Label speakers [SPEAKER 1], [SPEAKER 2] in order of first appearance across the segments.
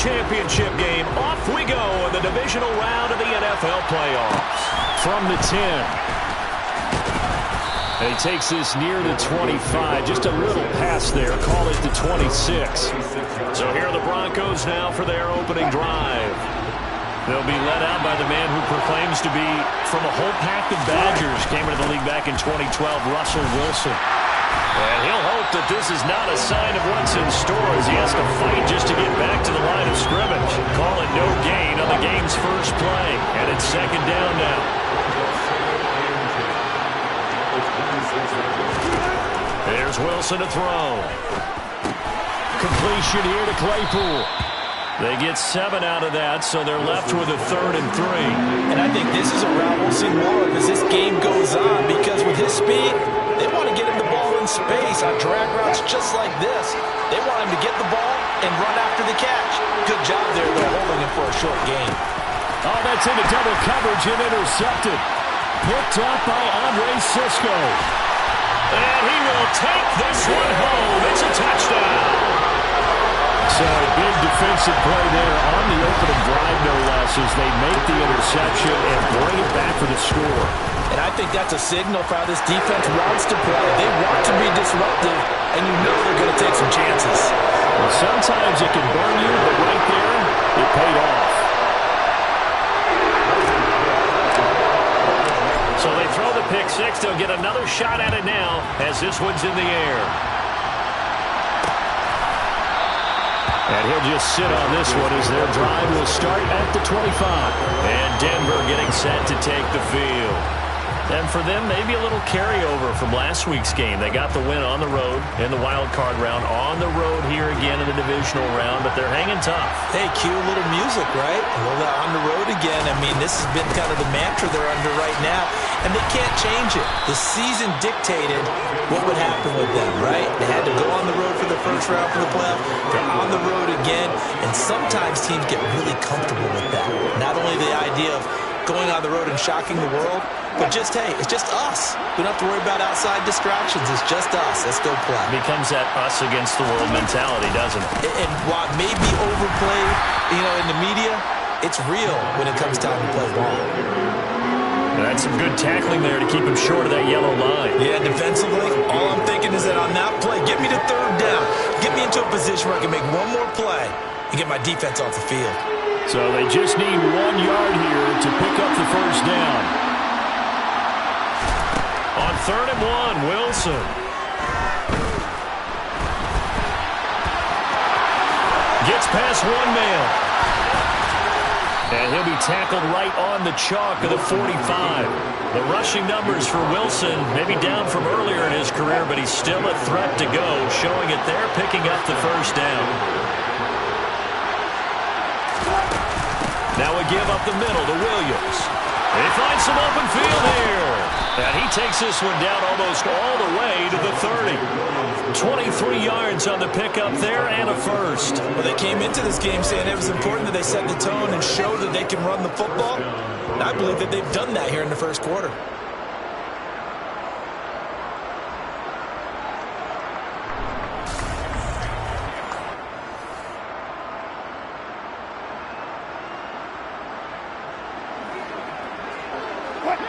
[SPEAKER 1] championship game. Off we go in the divisional round of the NFL playoffs. From the 10. And he takes this near the 25. Just a little pass there. Call it the 26. So here are the Broncos now for their opening drive. They'll be led out by the man who proclaims to be from a whole pack of Badgers. Came into the league back in 2012, Russell Wilson. And he'll hope that this is not a sign of what's in store as he has to fight just to get back to the line of scrimmage. Call it no gain on the game's first play. And it's second down now. There's Wilson to throw. Completion here to Claypool. They get 7 out of that, so they're left with a 3rd and 3.
[SPEAKER 2] And I think this is a route we'll see more of as this game goes on, because with his speed, they want to get him the ball in space on drag routes just like this. They want him to get the ball and run after the catch. Good job there, though, holding him for a short gain.
[SPEAKER 1] Oh, that's into double coverage and intercepted. Picked up by Andre Cisco. And he will take this one home. It's a touchdown. So a big defensive play there on the opening drive, no less, as they make the interception and bring it back for the score.
[SPEAKER 2] And I think that's a signal for how this defense wants to play. They want to be disruptive, and you know they're going to take some chances.
[SPEAKER 1] Well, sometimes it can burn you, but right there, it paid off. So they throw the pick six. They'll get another shot at it now as this one's in the air. And he'll just sit on this one as their drive will start at the 25. And Denver getting set to take the field. And for them, maybe a little carryover from last week's game. They got the win on the road in the wild card round, on the road here again in the divisional round, but they're hanging tough.
[SPEAKER 2] Hey, cue a little music, right? A little on the road again. I mean, this has been kind of the mantra they're under right now, and they can't change it. The season dictated what would happen with them, right? They had to go on the road for the first round for the playoff. They're on the road again, and sometimes teams get really comfortable with that. Not only the idea of going on the road and shocking the world, but just, hey, it's just us. We don't have to worry about outside distractions. It's just us. Let's go play.
[SPEAKER 1] Becomes that us against the world mentality, doesn't it?
[SPEAKER 2] And while it may be overplayed, in the media, it's real when it comes time to play ball.
[SPEAKER 1] That's some good tackling there to keep him short of that yellow line.
[SPEAKER 2] Yeah, defensively, all I'm thinking is that on that play, get me to 3rd down. Get me into a position where I can make one more play and get my defense off the field.
[SPEAKER 1] So they just need 1 yard here to pick up the first down. On 3rd and 1, Wilson. Gets past one man. And he'll be tackled right on the chalk of the 45. The rushing numbers for Wilson, maybe down from earlier in his career, but he's still a threat to go, showing it there, picking up the first down. Now a give up the middle to Williams. They find some open field here. And he takes this one down almost all the way to the 30. 23 yards on the pickup there and a first.
[SPEAKER 2] Well, they came into this game saying it was important that they set the tone and show that they can run the football. And I believe that they've done that here in the first quarter.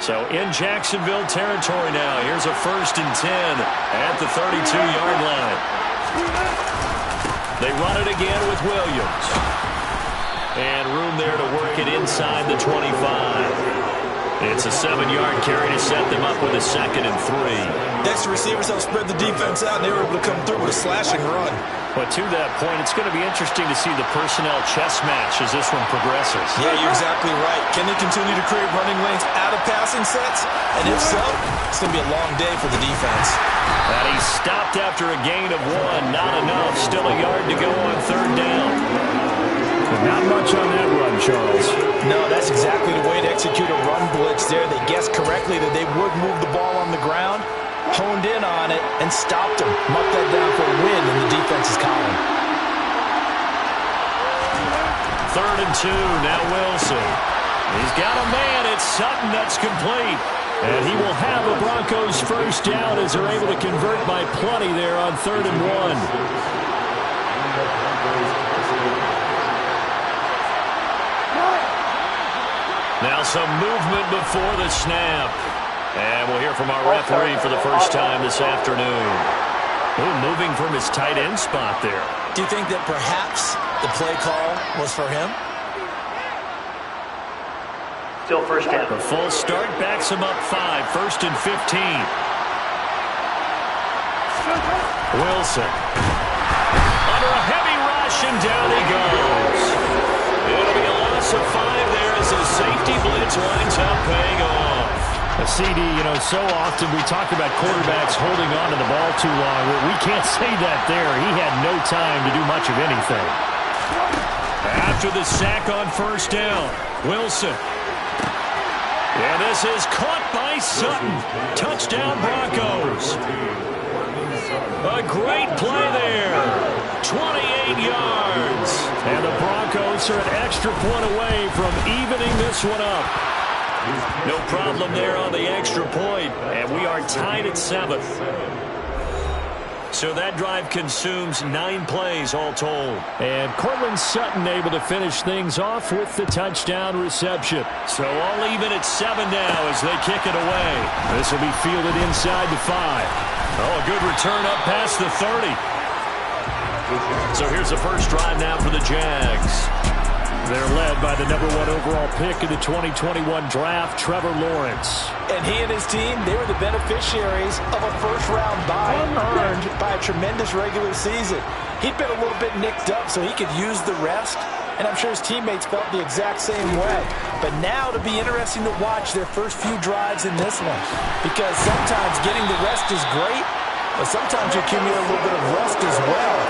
[SPEAKER 1] So in Jacksonville territory now. Here's a 1st and 10 at the 32-yard line. They run it again with Williams. And room there to work it inside the 25. It's a 7-yard carry to set them up with a 2nd and 3.
[SPEAKER 2] Next, the receivers help spread the defense out, and they were able to come through with a slashing run.
[SPEAKER 1] But to that point, it's going to be interesting to see the personnel chess match as this one progresses.
[SPEAKER 2] Yeah, you're exactly right. Can they continue to create running lanes out of passing sets? And if so, it's going to be a long day for the defense.
[SPEAKER 1] And he stopped after a gain of 1. Not enough. Still a yard to go on 3rd down. Not much on that run, Charles.
[SPEAKER 2] No, that's exactly the way to execute a run blitz there. They guessed correctly that they would move the ball on the ground, honed in on it, and stopped him. Mucked that down for a win in the defense's column.
[SPEAKER 1] 3rd and 2, now Wilson. He's got a man. It's Sutton that's complete. And he will have a Broncos first down as they're able to convert by plenty there on 3rd and 1. Now some movement before the snap. And we'll hear from our referee for the first time this afternoon. Ooh, moving from his tight end spot there.
[SPEAKER 2] Do you think that perhaps the play call was for him?
[SPEAKER 3] Still first down.
[SPEAKER 1] The full start backs him up 5, 1st and 15. Wilson. Under a heavy rush, and down he goes. It'll be a loss of 5 there as his safety blitz winds up paying off.
[SPEAKER 4] A CD, so often we talk about quarterbacks holding on to the ball too long. We can't say that there. He had no time to do much of anything.
[SPEAKER 1] After the sack on first down, Wilson. And this is caught by Sutton. Touchdown, Broncos. A great play there. 28 yards.
[SPEAKER 4] And the Broncos are an extra point away from evening this one up.
[SPEAKER 1] No problem there on the extra point. And we are tied at 7. So that drive consumes 9 plays all told.
[SPEAKER 4] And Cortland Sutton able to finish things off with the touchdown reception.
[SPEAKER 1] So all even at 7 now as they kick it away.
[SPEAKER 4] This will be fielded inside the 5.
[SPEAKER 1] Oh, a good return up past the 30. So here's the first drive now for the Jags.
[SPEAKER 4] They're led by the #1 overall pick in the 2021 draft, Trevor Lawrence.
[SPEAKER 2] And he and his team, they were the beneficiaries of a first-round bye earned by a tremendous regular season. He'd been a little bit nicked up so he could use the rest, and I'm sure his teammates felt the exact same way. But now it'll be interesting to watch their first few drives in this one, because sometimes getting the rest is great, but sometimes you accumulate a little bit of rust as well.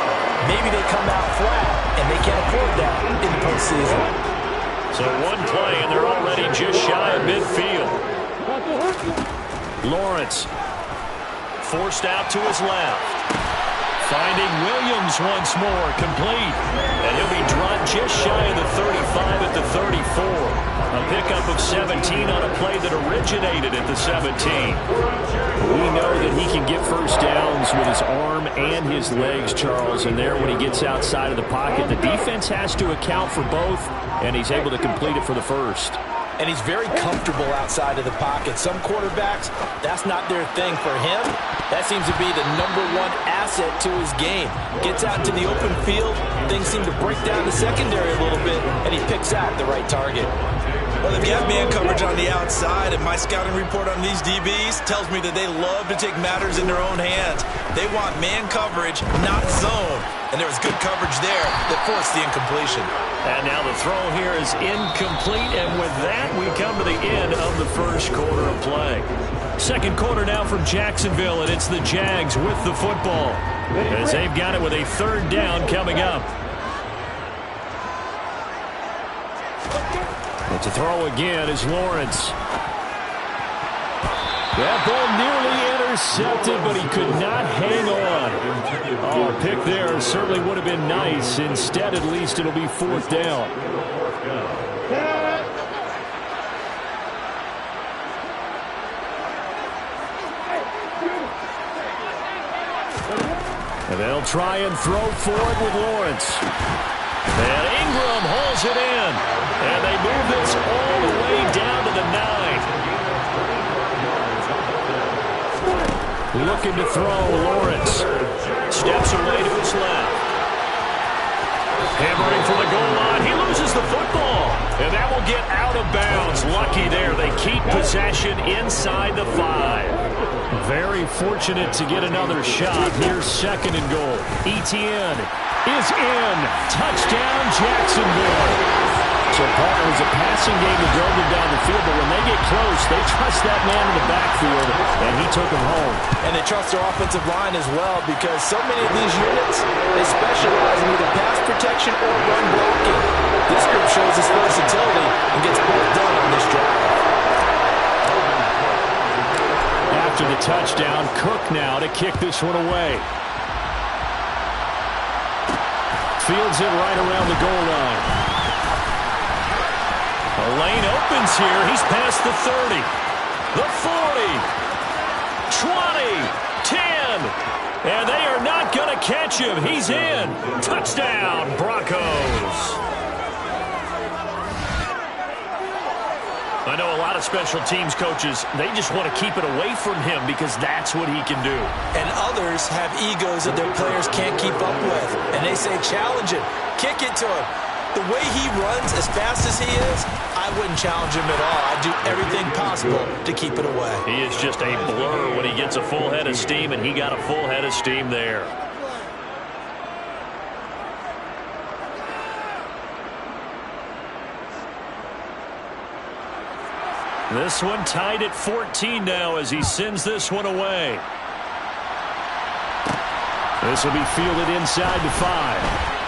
[SPEAKER 2] Maybe they come out flat, and they can't afford that in the postseason.
[SPEAKER 1] So one play, and they're already just shy of midfield. Lawrence forced out to his left. Finding Williams once more, complete. And he'll be drawn just shy of the 35 at the 34. A pickup of 17 on a play that originated at the 17.
[SPEAKER 4] We know that he can get first downs with his arm and his legs, Charles. And there, when he gets outside of the pocket, the defense has to account for both, and he's able to complete it for the first.
[SPEAKER 2] And he's very comfortable outside of the pocket. Some quarterbacks, that's not their thing. For him, that seems to be the #1 asset to his game. Gets out into the open field, things seem to break down the secondary a little bit, and he picks out the right target.
[SPEAKER 5] Well, if you have man coverage on the outside, and my scouting report on these DBs tells me that they love to take matters in their own hands. They want man coverage, not zone. And there was good coverage there that forced the incompletion.
[SPEAKER 1] And now the throw here is incomplete, and with that, we come to the end of the first quarter of play. Second quarter now from Jacksonville, and it's the Jags with the football, as they've got it with a 3rd down coming up.
[SPEAKER 4] But to throw again is Lawrence. That ball nearly intercepted, but he could not hang on. Oh, a pick there certainly would have been nice. Instead, at least, it'll be 4th down. And they'll try and throw forward with Lawrence.
[SPEAKER 1] And Ingram hauls it in. And they move this all the way down to the 9.
[SPEAKER 4] Looking to throw, Lawrence.
[SPEAKER 1] Steps away to his left. Hammering for the goal line. He loses the football. And that will get out of bounds. Lucky there. They keep possession inside the 5.
[SPEAKER 4] Very fortunate to get another shot. Here's 2nd and goal. Etienne is in. Touchdown, Jacksonville. So, Paul, it was a passing game that drove them down the field, but when they get close, they trust that man in the backfield, and he took them home.
[SPEAKER 2] And they trust their offensive line as well, because so many of these units, they specialize in either pass protection or run blocking. This group shows its versatility and gets both done on this drive.
[SPEAKER 4] After the touchdown, Cook now to kick this one away. Fields it right around the goal line.
[SPEAKER 1] The lane opens here. He's past the 30, the 40, 20, 10, and they are not going to catch him. He's in. Touchdown, Broncos. I know a lot of special teams coaches, they just want to keep it away from him because that's what he can do.
[SPEAKER 2] And others have egos that their players can't keep up with. And they say, challenge him, kick it to him. The way he runs as fast as he is, I wouldn't challenge him at all. I'd do everything possible to keep it away.
[SPEAKER 1] He is just a blur when he gets a full head of steam, and he got a full head of steam there. This one tied at 14 now as he sends this one away. This will be fielded inside the 5.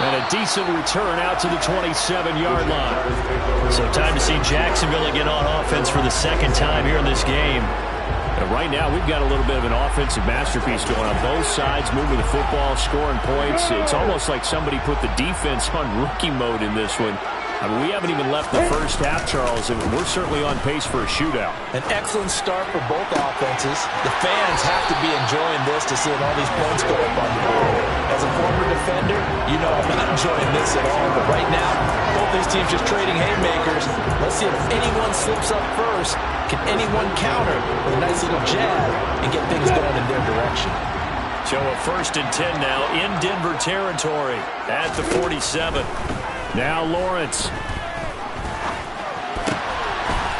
[SPEAKER 1] And a decent return out to the 27-yard line. So time to see Jacksonville again on offense for the second time here in this game. And right now we've got a little bit of an offensive masterpiece going on both sides, moving the football, scoring points. It's almost like somebody put the defense on rookie mode in this one. I mean, we haven't even left the first half, Charles, and we're certainly on pace for a shootout.
[SPEAKER 2] An excellent start for both offenses. The fans have to be enjoying this to see all these points go up on the board. As a former defender, you know I'm not enjoying this at all. But right now, both these teams just trading haymakers. Let's see if anyone slips up first. Can anyone counter with a nice little jab and get things going in their direction?
[SPEAKER 1] So a 1st and 10 now in Denver territory at the 47. Now Lawrence.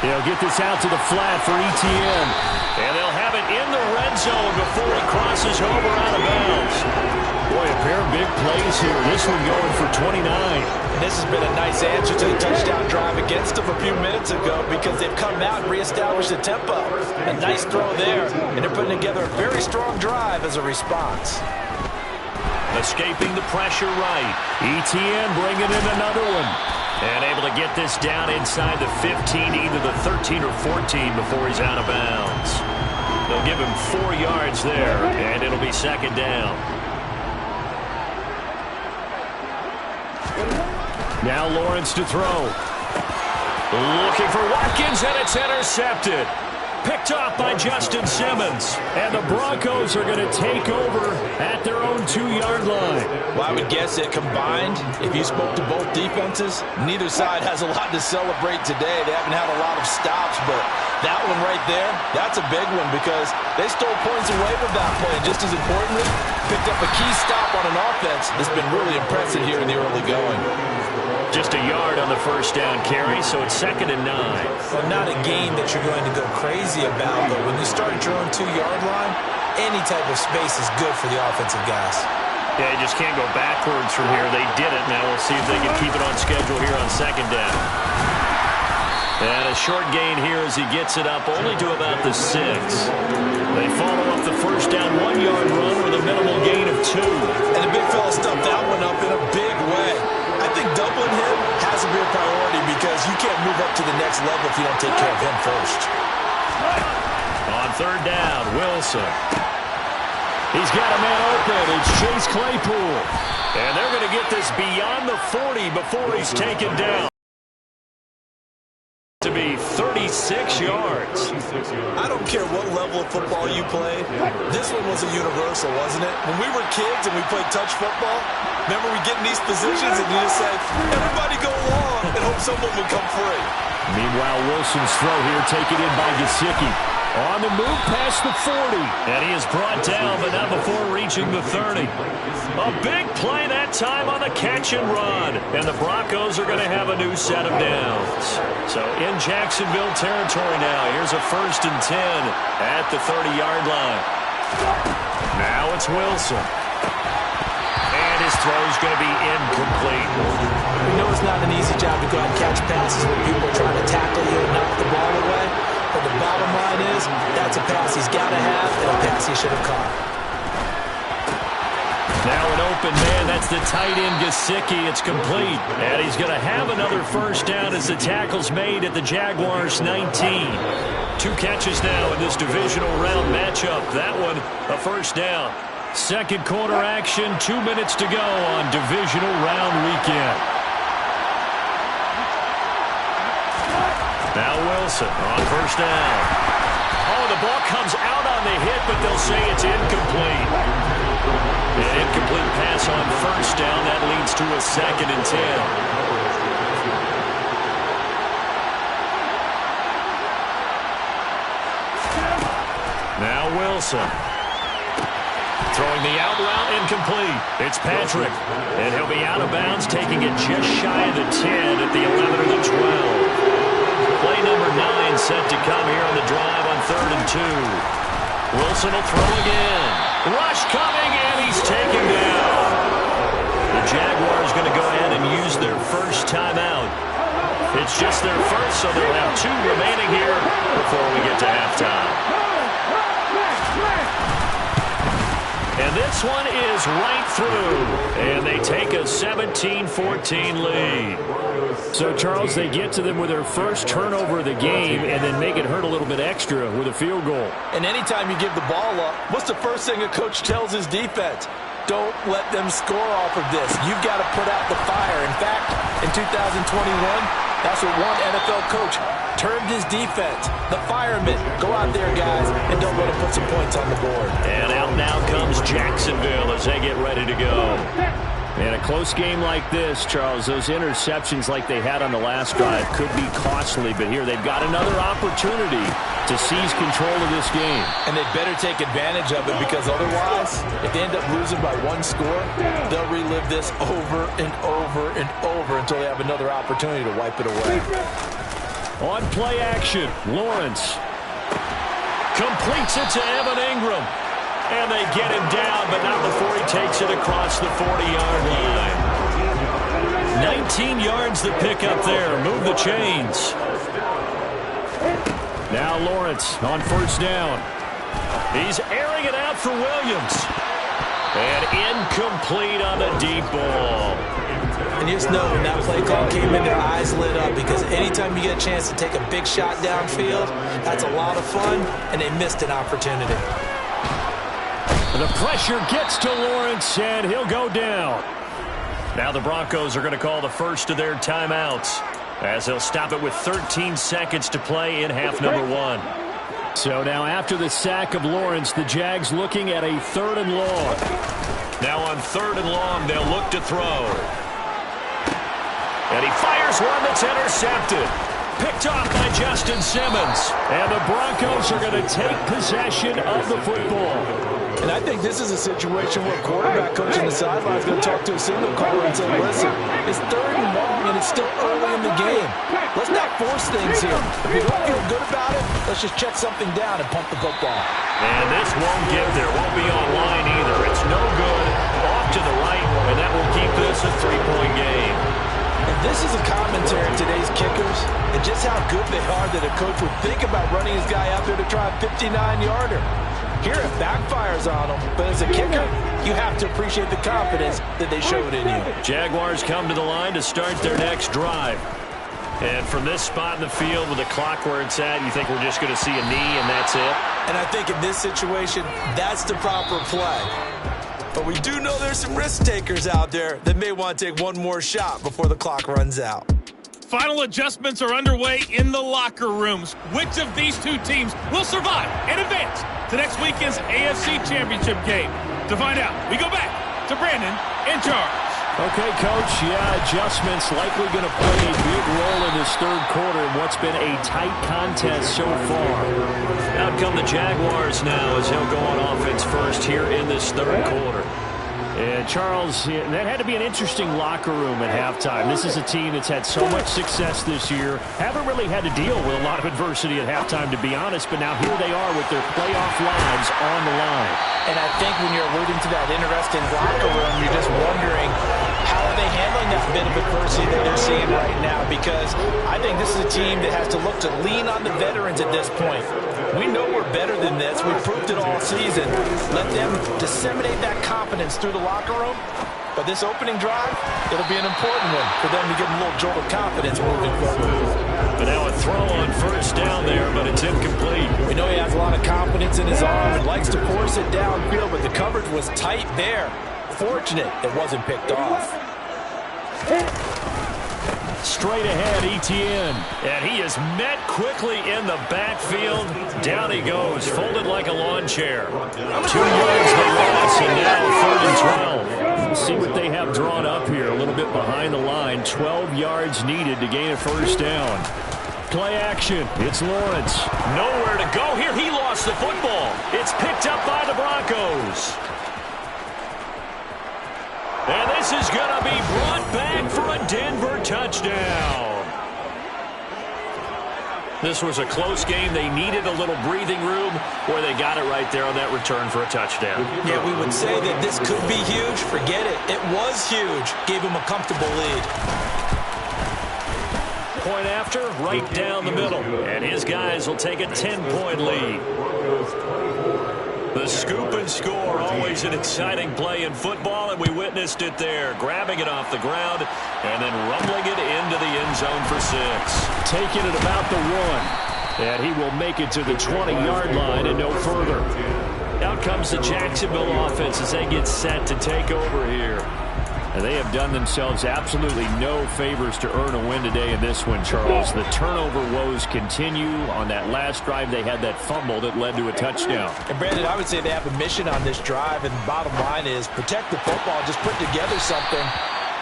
[SPEAKER 1] They'll get this out to the flat for Etienne. And they'll have it in the red zone before he crosses over out of bounds. Boy, a pair of big plays here. This one going for 29.
[SPEAKER 2] And this has been a nice answer to the touchdown drive against them a few minutes ago because they've come out and reestablished the tempo. A nice throw there, and they're putting together a very strong drive as a response.
[SPEAKER 1] Escaping the pressure right. Etienne bringing in another one. And able to get this down inside the 15, either the 13 or 14 before he's out of bounds. They'll give him 4 yards there, and it'll be 2nd down. Now Lawrence to throw. Looking for Watkins, and it's intercepted. Picked off by Justin Simmons. And the Broncos are going to take over at their own 2-yard line.
[SPEAKER 2] Well, I would guess that combined, if you spoke to both defenses, neither side has a lot to celebrate today. They haven't had a lot of stops, but that one right there, that's a big one because they stole points away with that play. And just as importantly, picked up a key stop on an offense that's been really impressive here in the early going.
[SPEAKER 1] Just a yard on the 1st down carry, so it's 2nd and 9.
[SPEAKER 2] Well, not a game that you're going to go crazy about, but when you start at your own 2-yard line, any type of space is good for the offensive guys.
[SPEAKER 1] Yeah, you just can't go backwards from here. They did it. Now we'll see if they can keep it on schedule here on 2nd down. And a short gain here as he gets it up only to about the 6. They follow up the 1st down 1-yard run with a minimal gain of 2.
[SPEAKER 2] And the big fella stuffed that one up in a big way. I think doubling him has to be a priority because you can't move up to the next level if you don't take care of him first.
[SPEAKER 1] On 3rd down, Wilson. He's got a man open. It's Chase Claypool. And they're going to get this beyond the 40 before he's taken down. To be 36 yards.
[SPEAKER 2] I don't care what level of football you play. This one was a universal, wasn't it? When we were kids and we played touch football, remember we get in these positions and you just say, everybody go along and hope someone would come free.
[SPEAKER 4] Meanwhile, Wilson's throw here taken in by Gesicki. On the move past the 40.
[SPEAKER 1] And he is brought down, but not before reaching the 30. A big play that time on the catch and run. And the Broncos are going to have a new set of downs. So in Jacksonville territory now. Here's a 1st and 10 at the 30-yard line. Now it's Wilson. And his throw is going to be incomplete.
[SPEAKER 2] You know it's not an easy job to go out and catch passes when people are trying to tackle you and knock the ball away. But the bottom line is, that's a pass he's got to have and a pass he should have caught.
[SPEAKER 1] Now an open man. That's the tight end, Gesicki. It's complete. And he's going to have another 1st down as the tackle's made at the Jaguars' 19. 2 catches now in this divisional round matchup. That one, a 1st down. 2nd quarter action, 2 minutes to go on divisional round weekend. Now Wilson on 1st down. Oh, the ball comes out on the hit, but they'll say it's incomplete. An incomplete pass on 1st down. That leads to a 2nd and 10. Wilson. Throwing the out route incomplete. It's Patrick. And he'll be out of bounds, taking it just shy of the 10 at the 11 or the 12. Play number 9 set to come here on the drive on 3rd and 2. Wilson will throw again. Rush coming, and he's taken down. The Jaguars going to go ahead and use their first timeout. It's just their first, so they'll have 2 remaining here before we get to halftime. And this one is right through, and they take a 17-14 lead.
[SPEAKER 4] So, Charles, they get to them with their first turnover of the game and then make it hurt a little bit extra with a field goal.
[SPEAKER 2] And anytime you give the ball up, what's the first thing a coach tells his defense? Don't let them score off of this. You've got to put out the fire. In fact, in 2021, that's what one NFL coach termed his defense. The firemen. Go out there, guys, and don't let them put some points on the board.
[SPEAKER 1] And out now comes Jacksonville as they get ready to go.
[SPEAKER 4] In a close game like this, Charles, those interceptions like they had on the last drive could be costly, but here they've got another opportunity to seize control of this game.
[SPEAKER 2] And they better take advantage of it, because otherwise, if they end up losing by 1 score, they'll relive this over and over and over until they have another opportunity to wipe it away.
[SPEAKER 4] On play action, Lawrence
[SPEAKER 1] completes it to Evan Ingram. And they get him down, but not before he takes it across the 40-yard line. 19 yards to pick up there. Move the chains.
[SPEAKER 4] Now Lawrence on first down.
[SPEAKER 1] He's airing it out for Williams. And incomplete on the deep ball.
[SPEAKER 2] And you just know when that play call came in, their eyes lit up, because anytime you get a chance to take a big shot downfield, that's a lot of fun, and they missed an opportunity.
[SPEAKER 4] The pressure gets to Lawrence, and he'll go down.
[SPEAKER 1] Now the Broncos are going to call the first of their timeouts, as they'll stop it with 13 seconds to play in half number 1.
[SPEAKER 4] So now after the sack of Lawrence, the Jags looking at a 3rd and long.
[SPEAKER 1] Now on 3rd and long, they'll look to throw. And he fires one that's intercepted. Picked off by Justin Simmons.
[SPEAKER 4] And the Broncos are going to take possession of the football.
[SPEAKER 2] And I think this is a situation where a quarterback coach on the sideline is going to talk to a signal caller and say, listen, it's 3rd and long and it's still early in the game. Let's not force things here. If we don't feel good about it, let's just check something down and pump the football.
[SPEAKER 1] And this won't get there. Won't be online either. It's no good. Off to the right, and that will keep this a 3-point game.
[SPEAKER 2] And this is a commentary on today's kickers and just how good they are that a coach would think about running his guy out there to try a 59-yarder. Here it backfires on them, but as a kicker, you have to appreciate the confidence that they showed in you.
[SPEAKER 1] Jaguars come to the line to start their next drive. And from this spot in the field with the clock where it's at, you think we're just going to see a knee and that's it?
[SPEAKER 2] And I think in this situation, that's the proper play. But we do know there's some risk takers out there that may want to take one more shot before the clock runs out.
[SPEAKER 6] Final adjustments are underway in the locker rooms. Which of these 2 teams will survive and advance to next weekend's AFC Championship game? To find out, we go back to Brandon in charge.
[SPEAKER 4] Okay, Coach, adjustments likely going to play a big role in this 3rd quarter in what's been a tight contest so far.
[SPEAKER 1] Out come the Jaguars now as he'll go on offense first here in this 3rd quarter.
[SPEAKER 4] And Charles, that had to be an interesting locker room at halftime. This is a team that's had so much success this year. Haven't really had to deal with a lot of adversity at halftime, to be honest, but now here they are with their playoff lives on the line.
[SPEAKER 2] And I think when you're alluding to that interesting locker room, you're just wondering, how are they handling that bit of adversity that they're seeing right now? Because I think this is a team that has to look to lean on the veterans at this point. We know we're better than this. We've proved it all season. Let them disseminate that confidence through the locker room. But this opening drive, it'll be an important one for them to get a little jolt of confidence moving forward.
[SPEAKER 1] But now a throw on first down there, but it's incomplete.
[SPEAKER 2] We know he has a lot of confidence in his arm and likes to force it downfield, but the coverage was tight there. Fortunate it wasn't picked off.
[SPEAKER 1] Straight ahead, Etienne. And he is met quickly in the backfield. Down he goes, folded like a lawn chair. 2 yards the loss, and now 3rd and 12.
[SPEAKER 4] Let's see what they have drawn up here. A little bit behind the line. 12 yards needed to gain a first down. play action. It's Lawrence.
[SPEAKER 1] Nowhere to go here. He lost the football. It's picked up by the Broncos. And this is going to be brought back for a Denver touchdown. This was a close game. They needed a little breathing room, where they got it right there on that return for a touchdown.
[SPEAKER 2] Yeah, we would say that this could be huge. Forget it. It was huge. Gave him a comfortable lead.
[SPEAKER 1] Point after, right down the middle. And his guys will take a 10-point lead. The scoop and score, always an exciting play in football, and we witnessed it there. Grabbing it off the ground and then rumbling it into the end zone for 6.
[SPEAKER 4] Taking it about the 1. And he will make it to the 20-yard line and no further.
[SPEAKER 1] Out comes the Jacksonville offense as they get set to take over here.
[SPEAKER 4] And they have done themselves absolutely no favors to earn a win today in this one, Charles. The turnover woes continue. On that last drive, they had that fumble that led to a touchdown.
[SPEAKER 2] And, Brandon, I would say they have a mission on this drive, and the bottom line is protect the football. Just put together something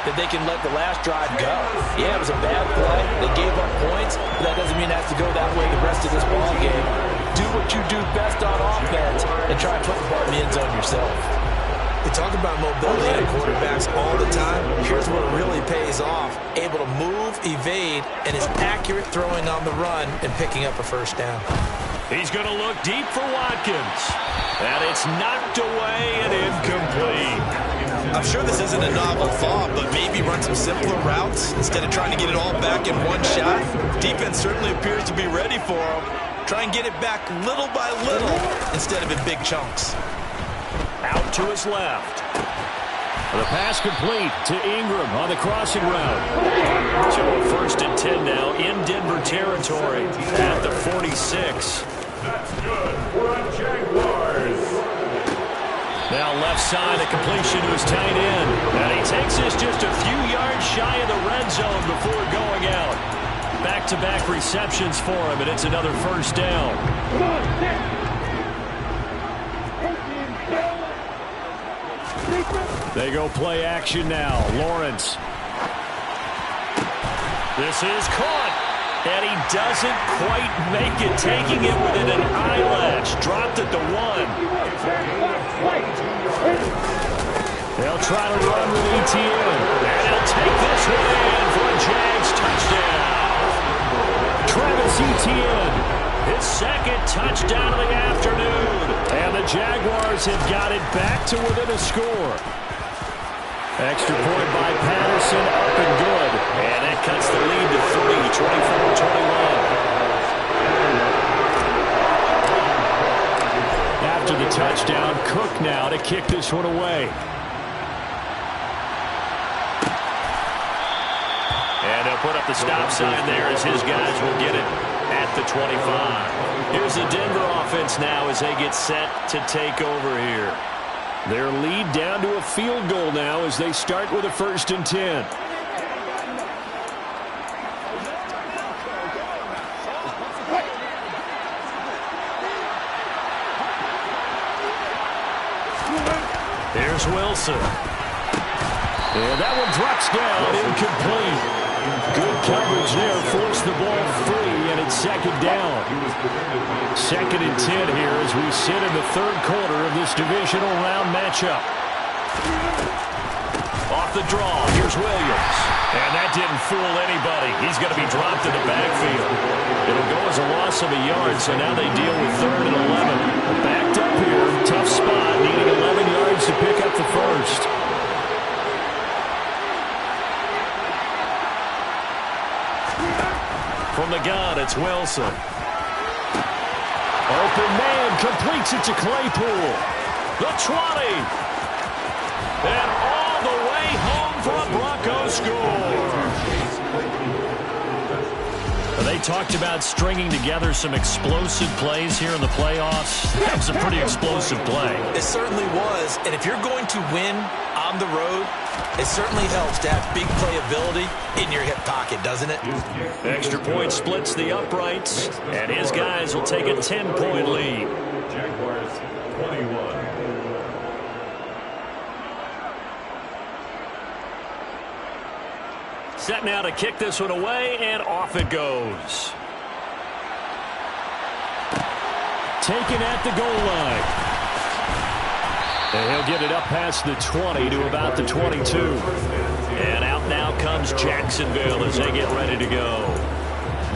[SPEAKER 2] that they can let the last drive go. Yeah, it was a bad play. They gave up points, but that doesn't mean it has to go that way the rest of this ball game. Do what you do best on offense and try to put the ball in the end zone yourself.
[SPEAKER 5] We talk about mobility in quarterbacks all the time. Here's where it really pays off. Able to move, evade, and is accurate throwing on the run and picking up a first down.
[SPEAKER 1] He's going to look deep for Watkins. And it's knocked away and incomplete.
[SPEAKER 5] I'm sure this isn't a novel thought, but maybe run some simpler routes instead of trying to get it all back in one shot. Defense certainly appears to be ready for him. Try and get it back little by little instead of in big chunks.
[SPEAKER 1] Out to his left.
[SPEAKER 4] The pass complete to Ingram on the crossing route.
[SPEAKER 1] So a 1st and 10 now in Denver territory at the 46.
[SPEAKER 7] That's good for a Jaguars.
[SPEAKER 1] Now left side, a completion to his tight end. And he takes this just a few yards shy of the red zone before going out. Back-to-back receptions for him, and it's another first down.
[SPEAKER 4] They go play action now. Lawrence.
[SPEAKER 1] This is caught. And he doesn't quite make it, taking it within an eyelash. Dropped at the 1.
[SPEAKER 4] They'll try to run with ETN.
[SPEAKER 1] And he'll take this one in for a Jags touchdown.
[SPEAKER 4] Travis Etienne.
[SPEAKER 1] His 2nd touchdown of the afternoon.
[SPEAKER 4] And the Jaguars have got it back to within a score. Extra point by Patterson, up and good.
[SPEAKER 1] And that cuts the lead to 3, 24-21.
[SPEAKER 4] After the touchdown, Cook now to kick this one away.
[SPEAKER 1] And he'll put up the stop sign there as his guys will get it at the 25. Here's the Denver offense now as they get set to take over here.
[SPEAKER 4] Their lead down to a field goal now as they start with a 1st and 10.
[SPEAKER 1] Here's Wilson.
[SPEAKER 4] And that one drops down, incomplete. Good coverage there, forced the ball free, and it's 2nd down. 2nd and 10 here as we sit in the 3rd quarter of this divisional round matchup.
[SPEAKER 1] Off the draw, here's Williams. And that didn't fool anybody. He's going to be dropped in the backfield. It'll go as a loss of a yard, so now they deal with 3rd and 11.
[SPEAKER 4] Backed up here, tough spot, needing 11 yards to pick up the 1st.
[SPEAKER 1] From the gun, it's Wilson.
[SPEAKER 4] Open man completes it to Claypool.
[SPEAKER 1] The 20. And all the way home for a Broncos score. They talked about stringing together some explosive plays here in the playoffs. That was a pretty explosive play.
[SPEAKER 5] It certainly was. And if you're going to win on the road, it certainly helps to have big playability in your hip pocket, doesn't it?
[SPEAKER 1] Extra point splits the uprights, and his guys will take a 10-point lead.
[SPEAKER 7] Jaguars 21.
[SPEAKER 1] Set now to kick this one away, and off it goes.
[SPEAKER 4] taken at the goal line. And he'll get it up past the 20 to about the 22.
[SPEAKER 1] And out now comes Jacksonville as they get ready to go.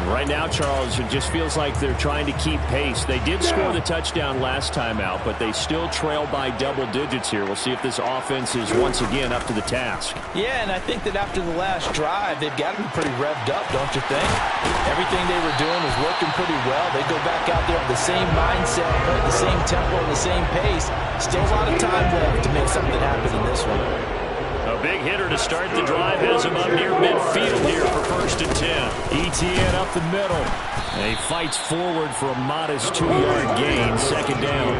[SPEAKER 4] Right now, Charles, it just feels like they're trying to keep pace. They did score the touchdown last time out, but they still trail by double digits here. We'll see if this offense is once again up to the task.
[SPEAKER 2] Yeah, and I think that after the last drive, they've got to be pretty revved up, don't you think? Everything they were doing was working pretty well. They go back out there with the same mindset, the same tempo, and the same pace. Still a lot of time left to make something happen in this one.
[SPEAKER 1] A big hitter to start the drive has him up near midfield here for 1st and 10.
[SPEAKER 4] Etienne up the middle. And he fights forward for a modest 2-yard gain, 2nd down.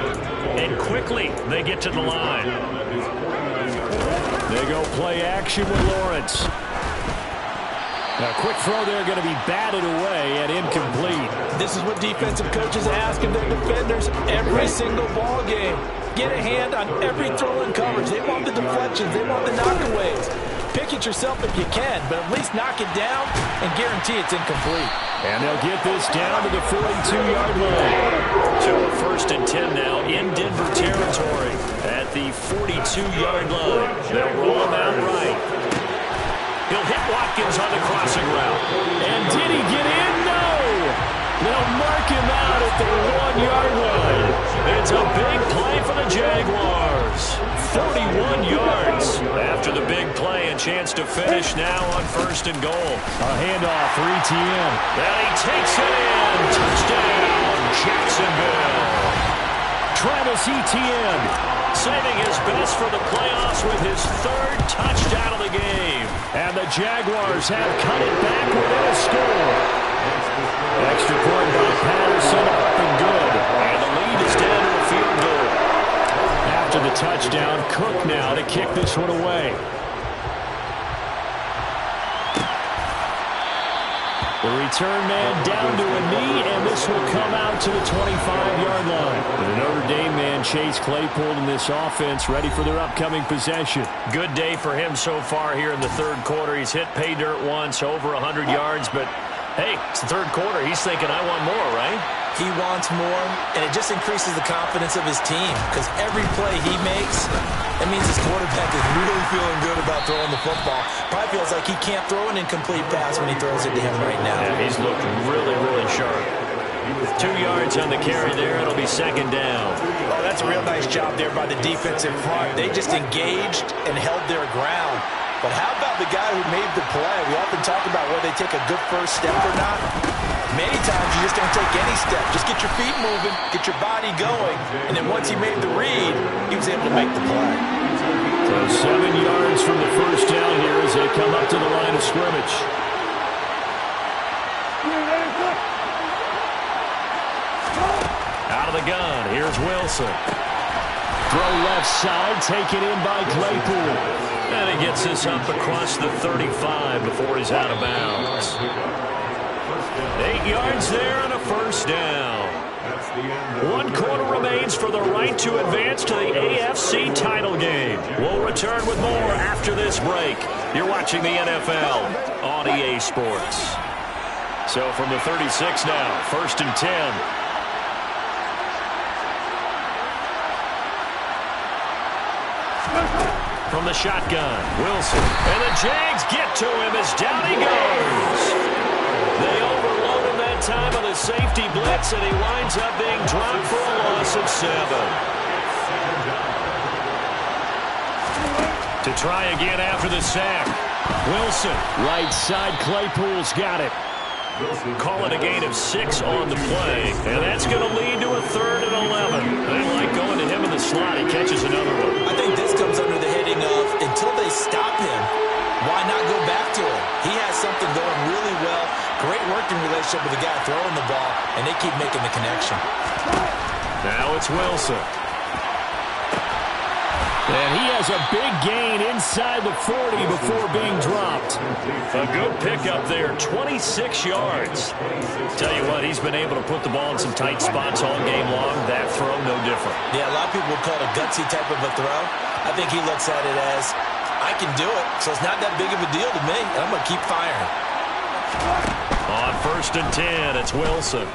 [SPEAKER 1] And quickly they get to the line.
[SPEAKER 4] They go play action with Lawrence. A quick throw there going to be batted away and incomplete.
[SPEAKER 2] This is what defensive coaches ask of their defenders every single ball game. Get a hand on every throw in coverage. They want the deflections. They want the knockaways. Pick it yourself if you can, but at least knock it down and guarantee it's incomplete.
[SPEAKER 4] And they'll get this down to the 42-yard line.
[SPEAKER 1] So a 1st and 10 now in Denver territory at the 42-yard line. They'll roll him out right. He'll hit Watkins on the crossing route.
[SPEAKER 4] And did he get in? No! They'll mark him out at the 1-yard line.
[SPEAKER 1] It's a big play for the Jaguars. 41 yards after the big play. A chance to finish now on 1st and goal.
[SPEAKER 4] A handoff for Etienne.
[SPEAKER 1] And he takes it in. Touchdown, Jacksonville.
[SPEAKER 4] Travis Etienne
[SPEAKER 1] saving his best for the playoffs with his 3rd touchdown of the game.
[SPEAKER 4] And the Jaguars have cut it back within a score. Extra point by Patterson, up and good.
[SPEAKER 1] And the lead is down to a field goal.
[SPEAKER 4] After the touchdown, Cook now to kick this one away. The return man down to a knee, and this will come out to the 25-yard line. And the Notre Dame man, Chase Claypool, in this offense, ready for their upcoming possession.
[SPEAKER 1] Good day for him so far here in the 3rd quarter. He's hit pay dirt once, over 100 yards, but hey, it's the 3rd quarter. He's thinking, I want more, right?
[SPEAKER 2] He wants more, and it just increases the confidence of his team because every play he makes, that means his quarterback is really feeling good about throwing the football. Probably feels like he can't throw an incomplete pass when he throws it to him right now.
[SPEAKER 1] Yeah, he's looked really, really sharp. 2 yards on the carry there. It'll be 2nd down.
[SPEAKER 2] Oh, that's a real nice job there by the defensive front. They just engaged and held their ground. But how about the guy who made the play? We often talk about whether they take a good first step or not. Many times you just don't take any step. Just get your feet moving, get your body going, and then once he made the read, he was able to make the play.
[SPEAKER 4] So 7 yards from the 1st down here as they come up to the line of scrimmage.
[SPEAKER 1] Out of the gun, here's Wilson.
[SPEAKER 4] Throw left side, taken in by Claypool.
[SPEAKER 1] And he gets this up across the 35 before he's out of bounds. 8 yards there and a 1st down. 1 quarter remains for the right to advance to the AFC title game. We'll return with more after this break. You're watching the NFL on EA Sports. So from the 36 now, 1st and 10. From the shotgun, Wilson. And the Jags get to him as down he goes. They overload him that time on the safety blitz, and he winds up being dropped for a loss of 7. To try again after the sack. Wilson.
[SPEAKER 4] Right side, Claypool's got it.
[SPEAKER 1] Call it a gain of 6 on the play, and that's going to lead to a 3rd and 11. They like going to him in the slot. He catches another one.
[SPEAKER 2] I think this comes under the heading of until they stop him, why not go back to him? He has something going really well. Great working relationship with the guy throwing the ball, and they keep making the connection.
[SPEAKER 1] Now it's Wilson.
[SPEAKER 4] And he has a big gain inside the 40 before being dropped.
[SPEAKER 1] A good pickup there, 26 yards. Tell you what, he's been able to put the ball in some tight spots all game long. That throw, no different.
[SPEAKER 2] Yeah, a lot of people would call it a gutsy type of a throw. I think he looks at it as, I can do it, so it's not that big of a deal to me, and I'm going to keep firing.
[SPEAKER 1] On 1st and 10, it's Wilson.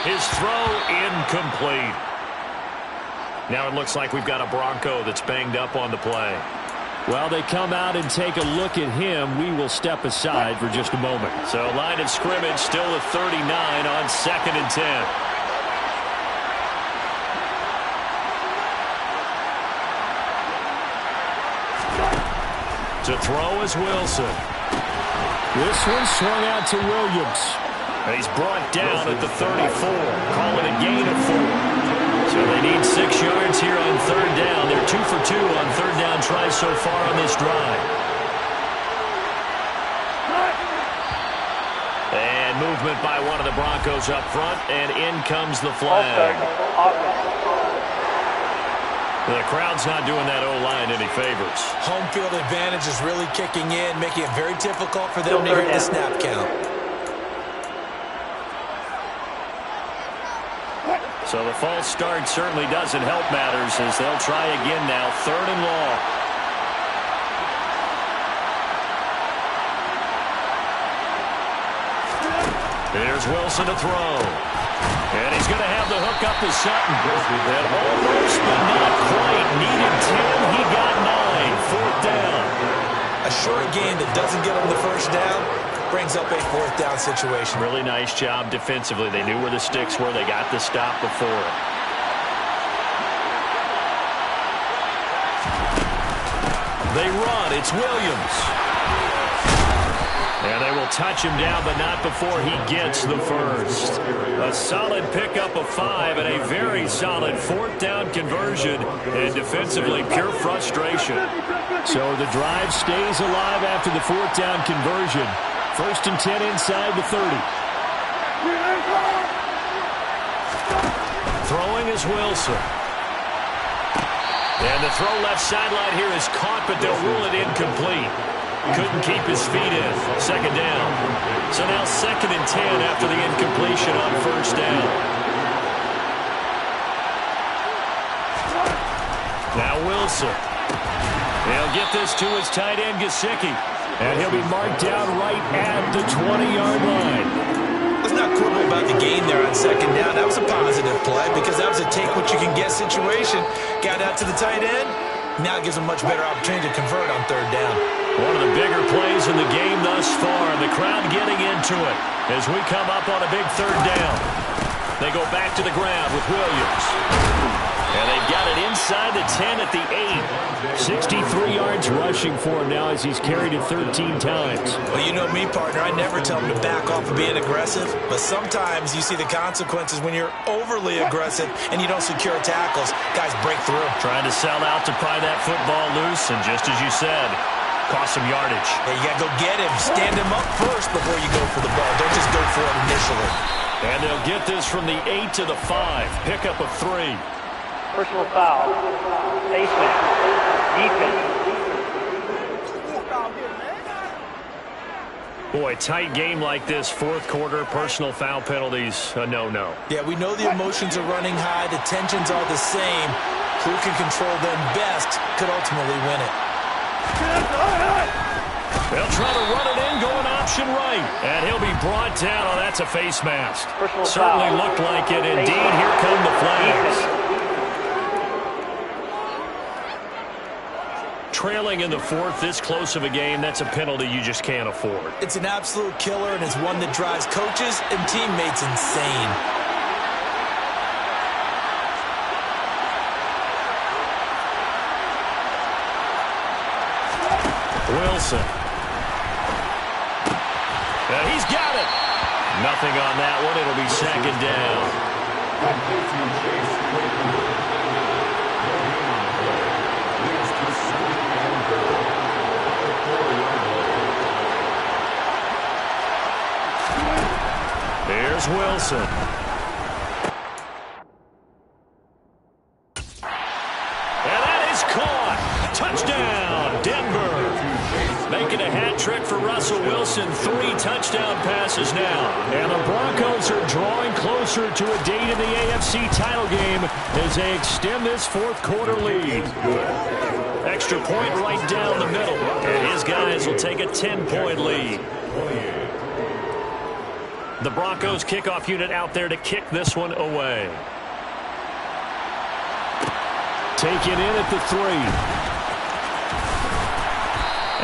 [SPEAKER 1] His throw incomplete. Now it looks like we've got a Bronco that's banged up on the play.
[SPEAKER 4] Well, they come out and take a look at him. We will step aside for just a moment.
[SPEAKER 1] So line of scrimmage still at 39 on 2nd and 10. To throw is Wilson.
[SPEAKER 4] This one swung out to Williams.
[SPEAKER 1] He's brought down at the 34. Call it a gain of 4. So they need 6 yards here on 3rd down. They're 2 for 2 on 3rd down tries so far on this drive. And movement by one of the Broncos up front, and in comes the flag. The crowd's not doing that O-line any favors.
[SPEAKER 2] Home field advantage is really kicking in, making it very difficult for them to hit the snap count.
[SPEAKER 1] So the false start certainly doesn't help matters as they'll try again now. 3rd and long. Here's Wilson to throw. And he's going to have the hook up to Sutton. And almost, but not quite. Needed 10. He got 9. 4th down.
[SPEAKER 2] A short gain that doesn't get him the 1st down brings up a 4th down situation.
[SPEAKER 1] Really nice job defensively. They knew where the sticks were. They got the stop before it. They run. It's Williams. And they will touch him down, but not before he gets the first. A solid pickup of 5 and a very solid 4th down conversion. And defensively, pure frustration.
[SPEAKER 4] So the drive stays alive after the 4th down conversion. 1st and 10 inside the 30.
[SPEAKER 1] Throwing is Wilson. And the throw left sideline here is caught, but they'll rule it incomplete. Couldn't keep his feet in. 2nd down. So now 2nd and 10 after the incompletion on 1st down. Now Wilson. He'll get this to his tight end, Gesicki.
[SPEAKER 4] And he'll be marked down right at the 20-yard line.
[SPEAKER 2] Let's not quibble about the gain there on 2nd down. That was a positive play because that was a take-what-you-can-get situation. Got out to the tight end. Now it gives them much better opportunity to convert on 3rd down.
[SPEAKER 1] One of the bigger plays in the game thus far, and the crowd getting into it as we come up on a big 3rd down. They go back to the ground with Williams. And they've got it inside the 10 at the 8.
[SPEAKER 4] 63 yards rushing for him now as he's carried it 13 times.
[SPEAKER 2] Well, you know me, partner. I never tell him to back off of being aggressive. But sometimes you see the consequences when you're overly aggressive and you don't secure tackles. Guys break through.
[SPEAKER 1] Trying to sell out to pry that football loose, and just as you said, cost some yardage.
[SPEAKER 2] Yeah, you got to go get him. Stand him up first before you go for the ball. Don't just go for it initially.
[SPEAKER 1] And they'll get this from the 8 to the 5. Pickup of 3.
[SPEAKER 3] Personal foul. Face mask. Defense.
[SPEAKER 1] Boy, tight game like this, 4th quarter, personal foul penalties, a no-no.
[SPEAKER 2] Yeah, we know the emotions are running high. The tensions are the same. Who can control them best could ultimately win it.
[SPEAKER 1] They'll try to run it in, going option right. And he'll be brought down. Oh, that's a face mask. Certainly looked like it. Indeed, here come the flags. Trailing in the 4th, this close of a game, that's a penalty you just can't afford.
[SPEAKER 2] It's an absolute killer, and it's one that drives coaches and teammates insane.
[SPEAKER 1] Wilson. And he's got it. Nothing on that one. It'll be 2nd down. Here's Wilson. And that is caught. Touchdown, Denver. Making a hat trick for Russell Wilson. 3 touchdown passes now.
[SPEAKER 4] And the Broncos are drawing closer to a date in the AFC title game as they extend this 4th quarter lead.
[SPEAKER 1] Extra point right down the middle. And his guys will take a 10-point lead. The Broncos kickoff unit out there to kick this one away.
[SPEAKER 4] Taken in at the 3.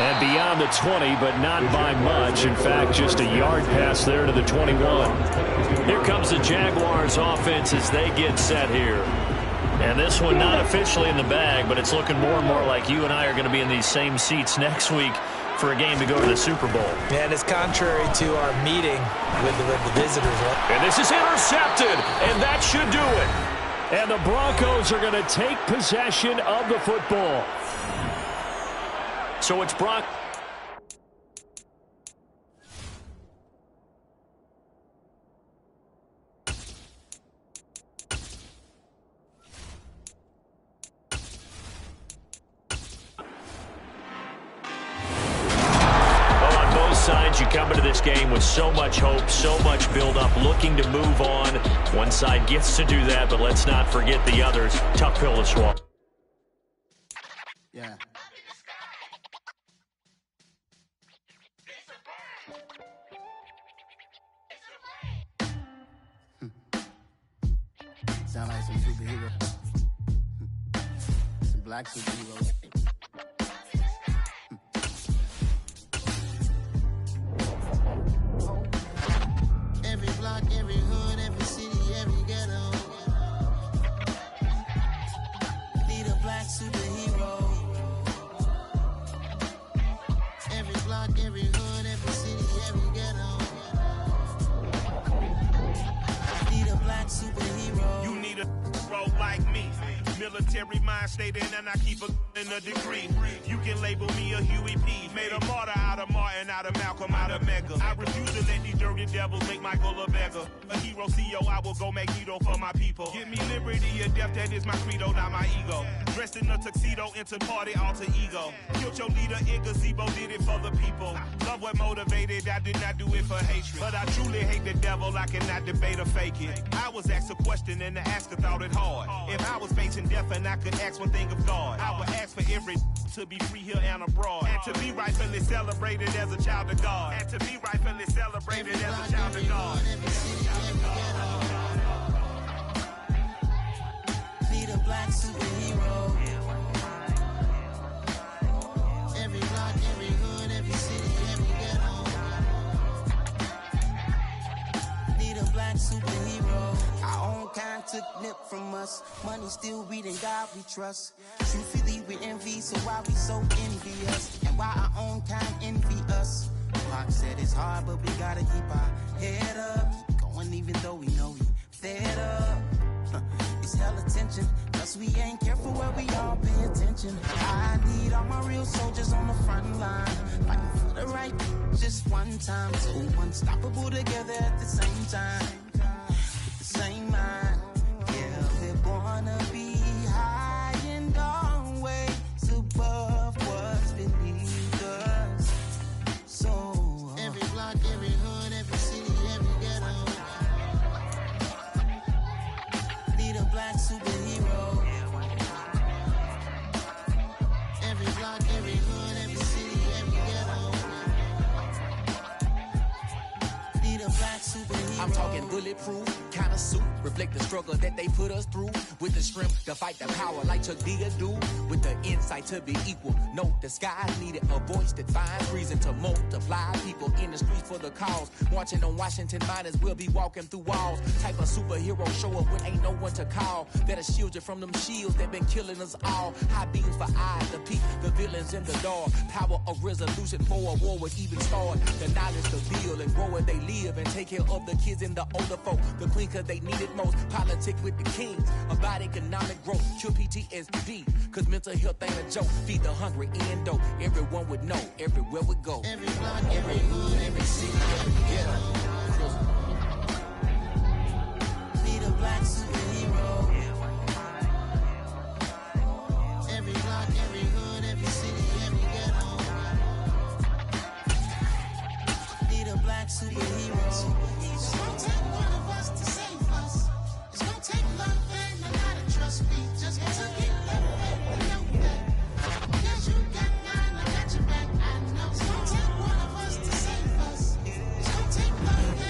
[SPEAKER 4] And beyond the 20, but not by much. In fact, just a yard pass there to the 21.
[SPEAKER 1] Here comes the Jaguars offense as they get set here. And this one not officially in the bag, but it's looking more and more like you and I are going to be in these same seats next week for a game to go to the Super Bowl.
[SPEAKER 2] And it's contrary to our meeting with the visitors. Right?
[SPEAKER 1] And this is intercepted, and that should do it.
[SPEAKER 4] And the Broncos are going to take possession of the football.
[SPEAKER 1] So it's Brock. You come into this game with so much hope, so much build-up, looking to move on. One side gets to do that, but let's not forget the others. Tough pill to swallow.
[SPEAKER 8] Yeah. Sound like some superhero. Some black superheroes. Every hood, every city, every ghetto. Need a black superhero. Every block, every hood, every city, every ghetto. Need a black superhero.
[SPEAKER 9] You need a hero like me. Military mind state and I keep in a degree. You can label me a Huey P. Made a martyr out of Martin, out of Malcolm, out of Mega. I refuse to let these dirty devils make Michael a beggar. A hero CEO, I will go Magneto for my people. Give me liberty or death, that is my credo, not my ego. Dressed in a tuxedo, into party, alter ego. Killed your leader, in gazebo, did it for the people. Love what motivated, I did not do it for hatred. But I truly hate the devil, I cannot debate or fake it. I was asked a question and the asker thought it hard. If I was facing death and I could ask one thing of God, I would ask for every to be free here and abroad, and to be rightfully celebrated as a child of God, and to be rightfully celebrated as a child of God.
[SPEAKER 8] Need a black superhero. Every block, every hood, every city, every ghetto. Need a black superhero. Our own kind took nip from us. Money still reading God we trust. Truthfully we envy, so why we so envious? And why our own kind envy us? Pac said it's hard, but we gotta keep our head up. Going even though we know we fed up. It's hella tension, cause we ain't careful where we all pay attention. I need all my real soldiers on the front line, fighting for the right just one time. So unstoppable together at the same time. With the same mind. Yeah, we're gonna be high and always above what's beneath us. So every block, every hood, every city, every ghetto. Need a black superhero. Every block, every hood, every city, every ghetto. Need a black superhero.
[SPEAKER 10] I'm talking bulletproof kind of suit, reflect the struggle that they put us through. With the strength to fight the power like Chuck D do. With the insight to be equal. Note the skies needed a voice that finds reason to multiply. People in the streets for the cause. Marching on Washington, might as well be walking through walls. Type of superhero show up when ain't no one to call. That'll shield you from them shields that been killing us all. High beams for eyes to peek the villains in the dark. Power of resolution for a war would even start. The knowledge to build and grow where they live and take care of the kids and the older folk. The clean cause they need it most. Politic with the kings. About economic growth. Cure PTSD. Cause mental health ain't a joke. Feed the hungry and dope. Everyone would know. Everywhere we go.
[SPEAKER 8] Every block, every hood, every city, every ghetto. Need a black superhero. Every block, every hood, every city, every ghetto. Need a black superhero. It's gonna take one of us to save us. It's gonna take love and a lot of trust. We just gotta get love and know that. Yes, you got mine, I got your back. I know. It's gonna take one of us to save us. It's gonna take love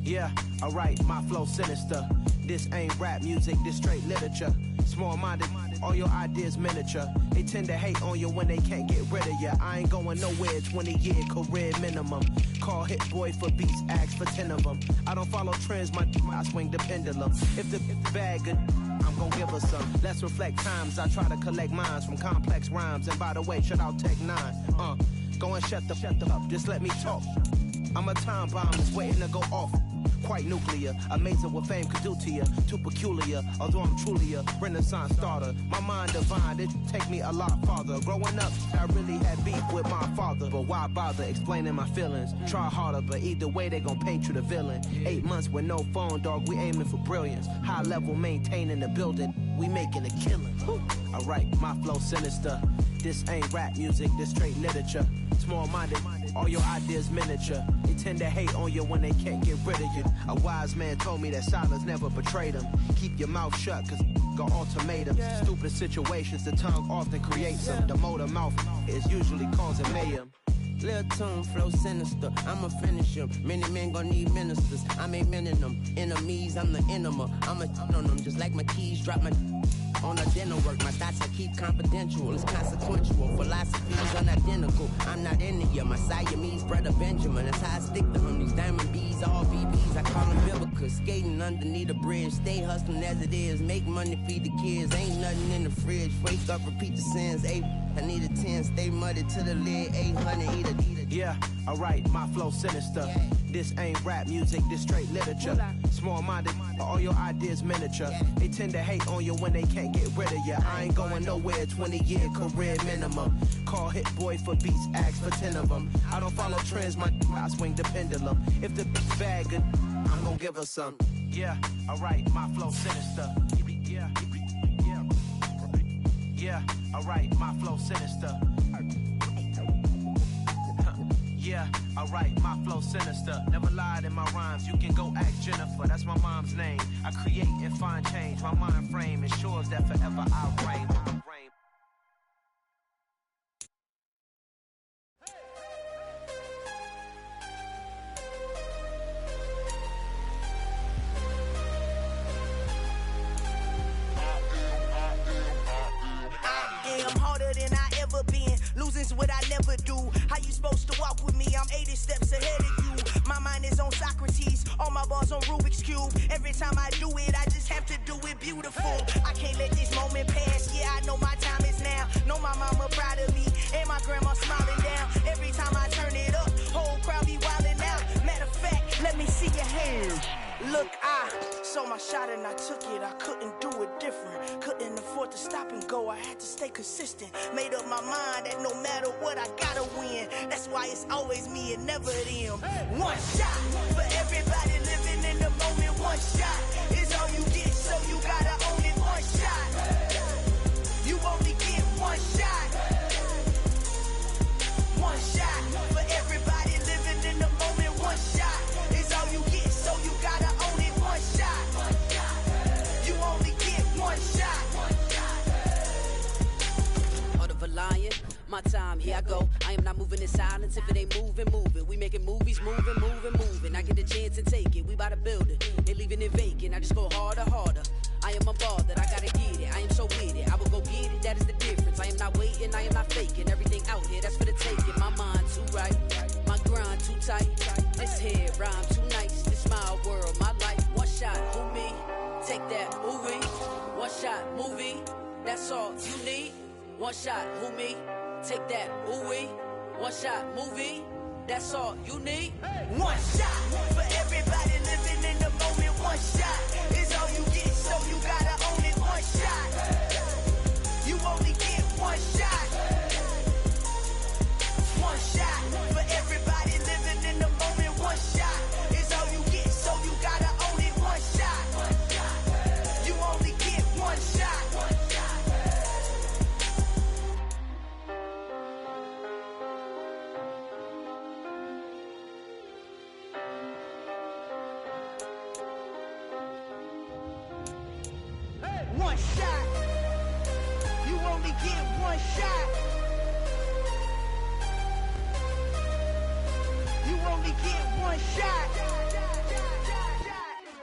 [SPEAKER 11] Yeah, alright, my flow sinister. This ain't rap music, this straight literature. Small-minded, all your ideas miniature. They tend to hate on you when they can't get rid of you. I ain't going nowhere, 20-year career minimum. Call Hit Boy for beats, ask for 10 of them. I don't follow trends, I swing the pendulum. If the bag good, I'm gon' give her some. Let's reflect times, I try to collect minds from complex rhymes. And by the way, shout out Tech 9. Go and shut the up, just let me talk. I'm a time bomb that's waiting to go off. Quite nuclear, amazing what fame could do to you. Too peculiar, although I'm truly a renaissance starter. My mind divine, it take me a lot farther. Growing up, I really had beef with my father. But why bother explaining my feelings? Try harder, but either way they gon' paint you the villain. 8 months with no phone, dog, we aiming for brilliance. High level maintaining the building, we making a killing. Alright, my flow sinister. This ain't rap music, this straight literature. Small-minded, all your ideas miniature. They tend to hate on you when they can't get rid of you. A wise man told me that silence never betrayed him. Keep your mouth shut, cause got ultimatums. Stupid situations, the tongue often creates them. The motor mouth is usually causing mayhem.
[SPEAKER 12] Lil' tune, flow sinister, I'ma finish him. Many men gon' need ministers, I'm aiming them. Enemies, I'm the enema, I'ma on them. Just like my keys, drop my on a dinner work. My thoughts I keep confidential, it's consequential. Philosophies unidentical, I'm not India. My Siamese brother Benjamin, that's how I stick to him. These diamond bees, all BBs, I call them biblical. Skating underneath a bridge, stay hustling as it is. Make money, feed the kids, ain't nothing in the fridge. Wake up, repeat the sins, I need a 10, stay muddy to the lid, 800, eat a.
[SPEAKER 11] Yeah, alright, my flow sinister. This ain't rap music, this straight literature. Small-minded, all your ideas miniature. They tend to hate on you when they can't get rid of you. I ain't going nowhere, 20-year career minimum. Call Hit Boy for beats, ask for 10 of them. I don't follow trends, I swing the pendulum. If the bag good, I'm gon' give her some. Yeah, alright, my flow sinister. Yeah, alright, my flow sinister. Yeah, alright, my flow sinister. Never lied in my rhymes, you can go ask Jennifer, that's my mom's name. I create and find change, my mind frame ensures that forever I reign.
[SPEAKER 13] I'm harder than I ever been. Losing's what I never do. How you supposed to walk with me? I'm 80 steps ahead of you. My mind is on Socrates, all my bars on Rubik's Cube. Every time I do it, I just have to do it beautiful. I can't let this moment pass. Yeah, I know my time is now. Know my mama proud of me, and my grandma smiling down. Every time I turn it up, whole crowd be wildin' out. Matter of fact, let me see your hands. Look, I saw my shot and I took it. I couldn't do it different. Couldn't afford to stop and go. I had to stay consistent. Made up my mind that no matter what, I gotta win. That's why it's always me and never them. One shot for everybody living in the moment. One shot is all you get, so you gotta own it. One shot. You only get one shot. One shot for everybody living in the moment. One shot is all you get, so you gotta own it. One shot. You only get one shot.
[SPEAKER 14] Heart of a lion, my time, here I go. I am not moving in silence. If it ain't moving, move it. We making movies, moving. I get a chance to take it. We bout to build it. They leaving it vacant. I just go harder. I am a ball that I gotta get it. I am so with it. I will go get it. That is the difference. I am not waiting. I am not faking. Everything out here, that's for the taking. My mind too right. My grind too tight. This head rhyme too nice. This my world, my life. One shot, who me? Take that, who we? One shot, movie. That's all you need. One shot, who me? Take that, who we? One shot, movie. That's all you need.
[SPEAKER 13] One shot for everybody living in the moment. One shot is all you get, so you gotta own it. One shot. You only get one shot. One shot for everybody living in the moment. One shot is all you get, so you gotta own it. One shot. You only get one shot. One shot. You only get one shot. You only get one shot.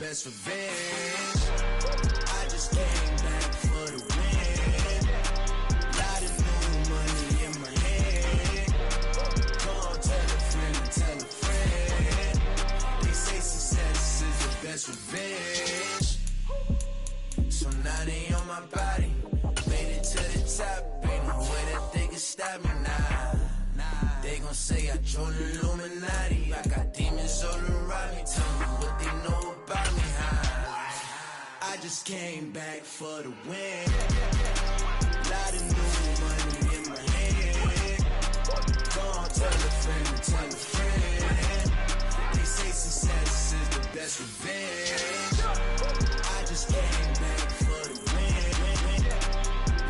[SPEAKER 8] best revenge. I just came back for the win. Lot of new money in my hand. Go on, tell a friend, tell a friend. They say success is the best revenge. So now they on my body. Made it to the top. Ain't no way that they can stop me now. They gon' say I joined the Illuminati. I got demons all around me. Tell me what they know about me, huh? I just came back for the win. Lot of new money in my hand. Go on, tell a friend, tell a friend. They say success is the best revenge. I just came back for the win.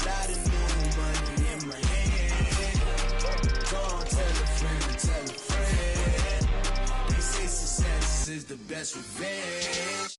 [SPEAKER 8] Lot of new money in my hand. Go on, tell a friend, tell a friend. They say success is the best revenge.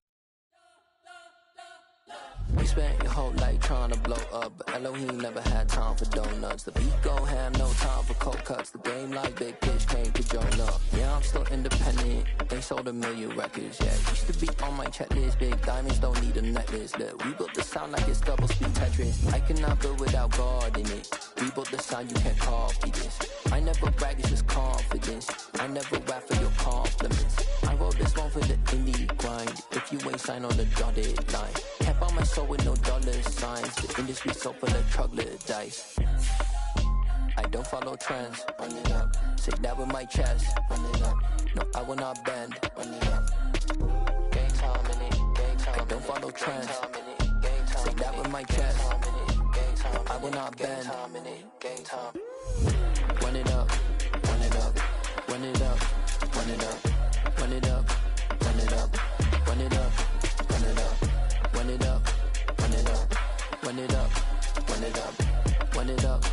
[SPEAKER 15] We spent your whole life trying to blow up, but Elohim never had time for donuts. The beat gon' have no time for cold cuts. The game like Big Pitch came to join up. Yeah, I'm still independent. They sold 1 million records, yeah. Used to be on my checklist. Big diamonds don't need a necklace. Look, we built the sound like it's double speed Tetris. I cannot build without God in it. We built the sound, you can't copy this. I never brag, it's just confidence. I never rap for your compliments. I wrote this one for the indie grind. If you ain't signed on the dotted line, can't buy my soul with no dollar signs. The industry so full of troglodytes. I don't follow trends. Run it up. Say that with my chest. Run it up. No, I will not bend. Run it up. Gang time in it. Gang time. I don't follow trends. Say that with my chest. I will not bend. Gang time. Run it up. Run it up. Run it up. Run it up. Run it up. Run it up. Run it up. Run it up. Run it up. Run it up. Run it up. Run it up. Run it up.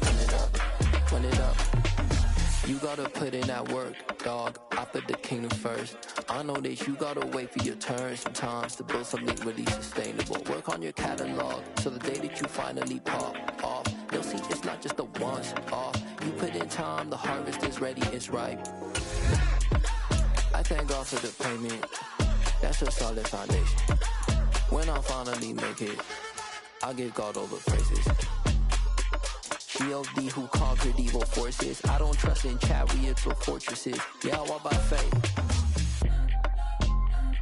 [SPEAKER 15] Run it up. Run it up. You gotta put in that work, dog. I put the kingdom first. I know that you gotta wait for your turn sometimes to build something really sustainable. Work on your catalog so the day that you finally pop off, they'll see it's not just a once off. You put in time, the harvest is ready, it's ripe. I thank God for the payment. That's a solid foundation. When I finally make it, I'll give God all the praises. G.O.D. who conquered evil forces. I don't trust in chariots or fortresses. Yeah, I walk by faith.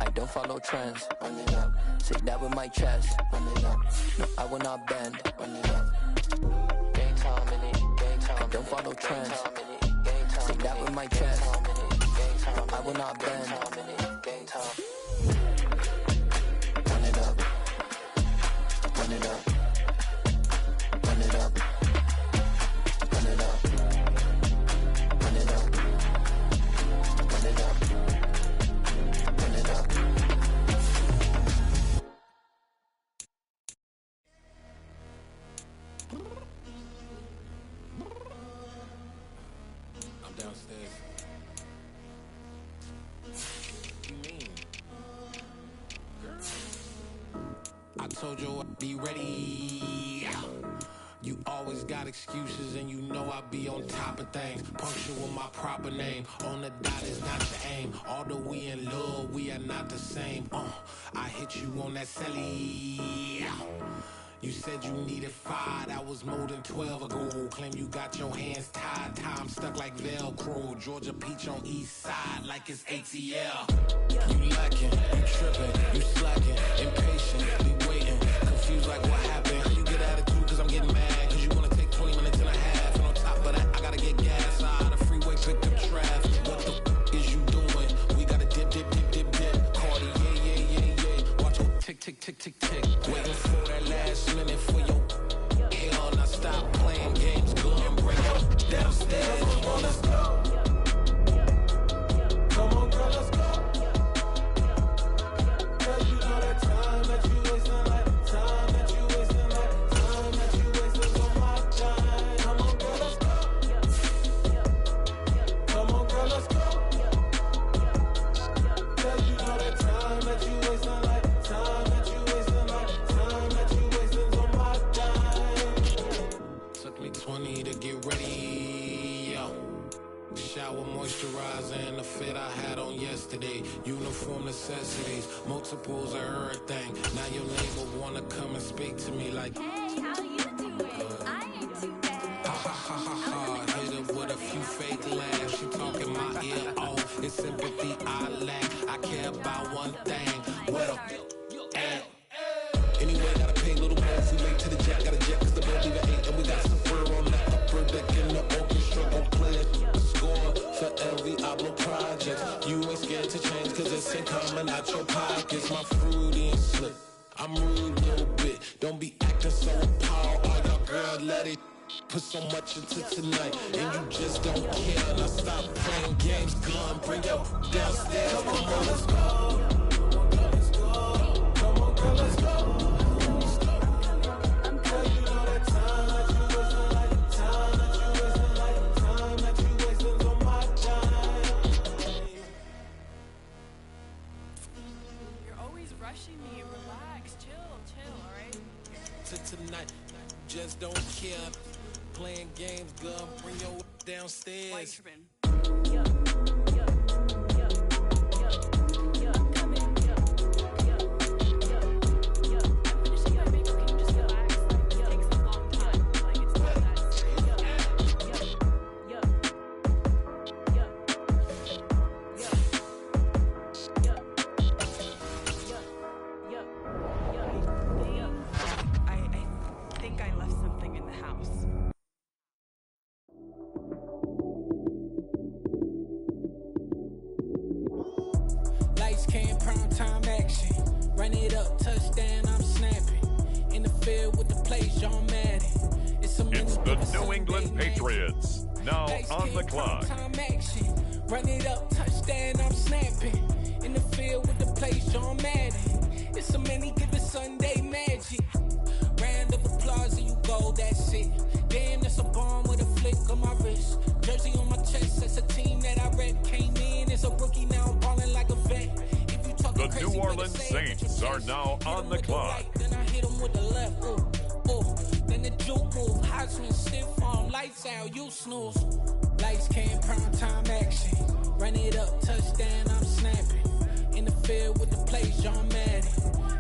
[SPEAKER 15] I don't follow trends. Run it up. Say that with my chest. Run it up. No, I will not bend. Run it up. Gang time in it. Gang time. I don't follow trends. Say that with my chest. I will not bend. Gang time. Run it up. Run it up. Run it up. Run it up. Run it up. Run it up. Run it up.
[SPEAKER 16] I'm downstairs. I told you I'd be ready. You always got excuses and you know I be on top of things. Punctual with my proper name. On the dot is not the aim. Although we in love, we are not the same. I hit you on that celly. You said you needed 5, that was more than 12 ago. Claim you got your hands tied, time stuck like Velcro. Georgia Peach on east side like it's ATL. You lacking, you tripping, you slacking, impatient, be waiting, confused like what happened. How you get attitude cause I'm getting mad, cause you wanna take 20 minutes and a half. And on top of that, I gotta get gas out of the freeway, picked up traffic. What the is you doing? We gotta dip, dip, dip, dip, dip. Cardi, yeah. Watch your tick, tick, tick, tick, tick. Waiting for that last minute for your hell. Now stop playing games, go and bring it downstairs. Come on, let's go. Come on, girl, let's go. Cause you know that time that you wasting, like time that you wasting, like time that you wasting on my time. Come on, girl, let's go. Come on, girl, let's go. Cause you know that time that you wasting, like time that you wasting, like time that you wasting on my time. Took me 20 to get ready, yo. Shower moisturizer and the fit I had on yesterday. Uniform necessities, multiples of everything. Now your neighbor wanna come and speak to me like,
[SPEAKER 17] hey, how you doing? I ain't too bad.
[SPEAKER 16] Ha ha ha ha ha. Hit her with a few fake laughs. She talking my ear off. It's sympathy I lack. I care about one thing. What up? Anyway, gotta pay a little more. If we late to the jack, gotta jet, cause the boat leave at 8. And we got some fur on the upper deck in the orchestra. Gon' play it, score for every Ablo project. You ain't scared to change, cause it's in common out your pockets. My fruity and slip, I'm rude a little bit. Don't be acting so appalled. All y'all girl, let it put so much into tonight. And you just don't care. Now stop playing games, gun, bring your downstairs. Come on, let's go. Come on, girl, let's go.
[SPEAKER 17] Me, relax, chill, alright?
[SPEAKER 16] Tonight, just don't care. Playing games, girl, bring your downstairs.
[SPEAKER 17] White tripping.
[SPEAKER 16] Run it up, touchdown, I'm snapping. In the field with the play, John Madden. It's so many, give it Sunday magic. Round of applause and you go, that's it. Damn, that's a bomb with a flick on my wrist. Jersey on my chest, that's a team that I rep. Came in as a rookie, now I'm balling like a vet. If you talking
[SPEAKER 7] the
[SPEAKER 16] crazy,
[SPEAKER 7] New Orleans Saints are now on the clock.
[SPEAKER 16] Right, then I hit them with the left, then the juke move, Heisman, stiff arm, lights out, you snooze. Lights came, prime time action. Run it up, touchdown, I'm snapping. In the field with the plays, John Madden.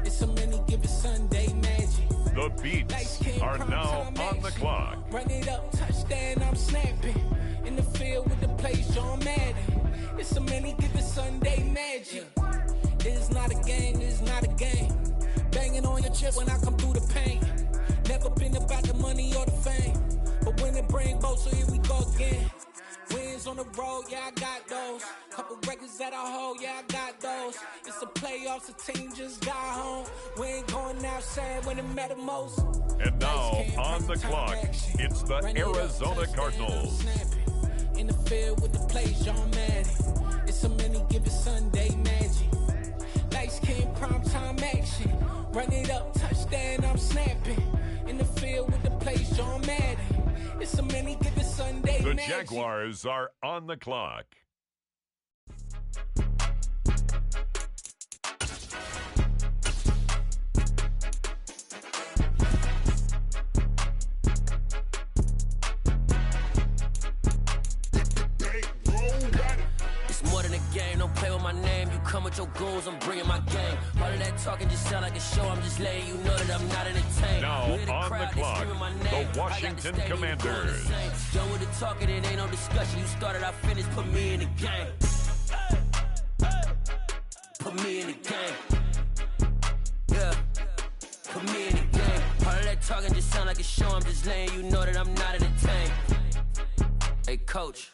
[SPEAKER 16] It's so many, give it Sunday magic.
[SPEAKER 7] The Beats are now on the clock.
[SPEAKER 16] Run it up, touchdown, I'm snapping. In the field with the plays, John Madden. It's so many, give it Sunday magic. It's not a game, it's not a game. Banging on your chest when I come through the pain. Never been about the money or the fame. But when it bring both, so here we go again. Wins on the road, yeah, I got those. Couple records that I hold, yeah, I got those. It's the playoffs, the team just got home. We ain't going outside when it matter most.
[SPEAKER 7] And now, on the clock, it's the Arizona Cardinals.
[SPEAKER 16] In the field with the plays, John Madden. It's so many, give it Sunday magic. Lights came, prime time action. Run it up, touchdown, I'm snapping. In the field with the plays, John Madden. It's so many, give it Sunday
[SPEAKER 7] The
[SPEAKER 16] magic.
[SPEAKER 7] Jaguars are on the clock.
[SPEAKER 18] It's more than a game, don't play with my name. You come with your goons, I'm bringing my game. All of that talking just sound like a show. I'm just letting you know that I'm not entertained.
[SPEAKER 7] Now on the clock, the Washington Commanders.
[SPEAKER 18] Done with the talking, it ain't no discussion. You started, I finished, put me in the game. Put me in the game. Yeah, put me in the game. All of that talking just sound like a show. I'm just letting you know that I'm not entertained. Hey, coach.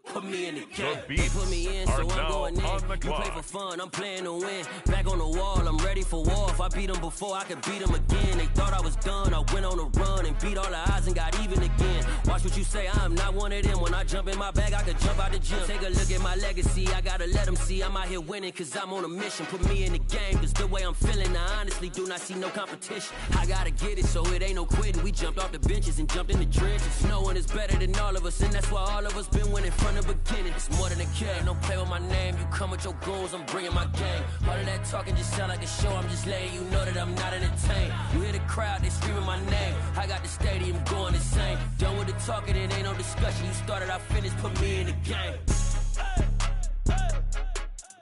[SPEAKER 18] Put me in the game.
[SPEAKER 7] The Beats
[SPEAKER 18] put me in,
[SPEAKER 7] are
[SPEAKER 18] so I'm
[SPEAKER 7] now
[SPEAKER 18] going in.
[SPEAKER 7] on the
[SPEAKER 18] You
[SPEAKER 7] clock.
[SPEAKER 18] play for fun, I'm playing to win. Back on the wall, I'm ready for war. If I beat them before, I could beat them again. They thought I was done, I went on a run and beat all the odds and got even again. Watch what you say, I'm not one of them. When I jump in my bag, I could jump out the gym. Take a look at my legacy, I gotta let them see I'm out here winning, cause I'm on a mission. Put me in the game, cause the way I'm feeling, I honestly do not see no competition. I gotta get it, so it ain't no quitting. We jumped off the benches and jumped in the trenches. No one is is better than all of us, and that's why all of us been winning from the beginning. It's more than a game, don't play with my name. You come with your goons, I'm bringing my game. All of that talking just sound like a show, I'm just letting you know that I'm not entertained. You hear the crowd, they screaming my name. I got the stadium going insane. Done with the talking, it ain't no discussion. You started, I finished, put me in the game.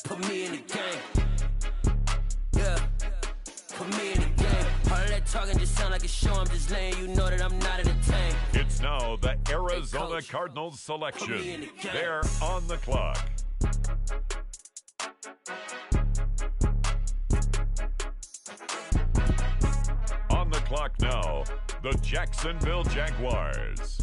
[SPEAKER 18] Put me in the game. Yeah, put me in the game. All of that talking just sound like a show, I'm just letting you know that I'm not entertained.
[SPEAKER 7] It's now the Arizona Cardinals selection. They're on the clock. On the clock now, the Jacksonville Jaguars.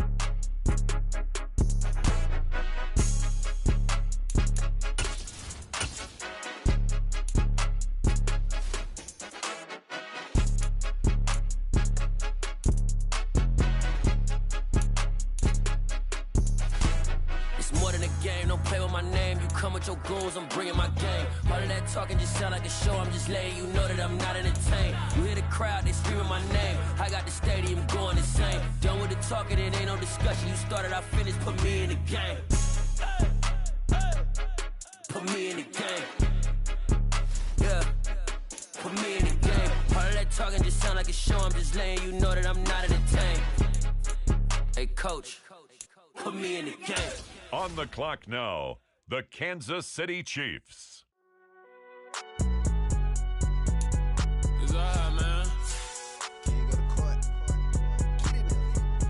[SPEAKER 18] Come with your goons, I'm bringing my game. All of that talking just sound like a show, I'm just letting you know that I'm not entertained. You hear the crowd, they screaming my name. I got the stadium going insane. Done with the talking, it ain't no discussion. You started, I finished, put me in the game. Put me in the game. Yeah, put me in the game. All of that talking just sound like a show, I'm just letting you know that I'm not entertained. Hey coach, put me in the game.
[SPEAKER 7] On the clock now, the Kansas City Chiefs.
[SPEAKER 16] It's all right, man.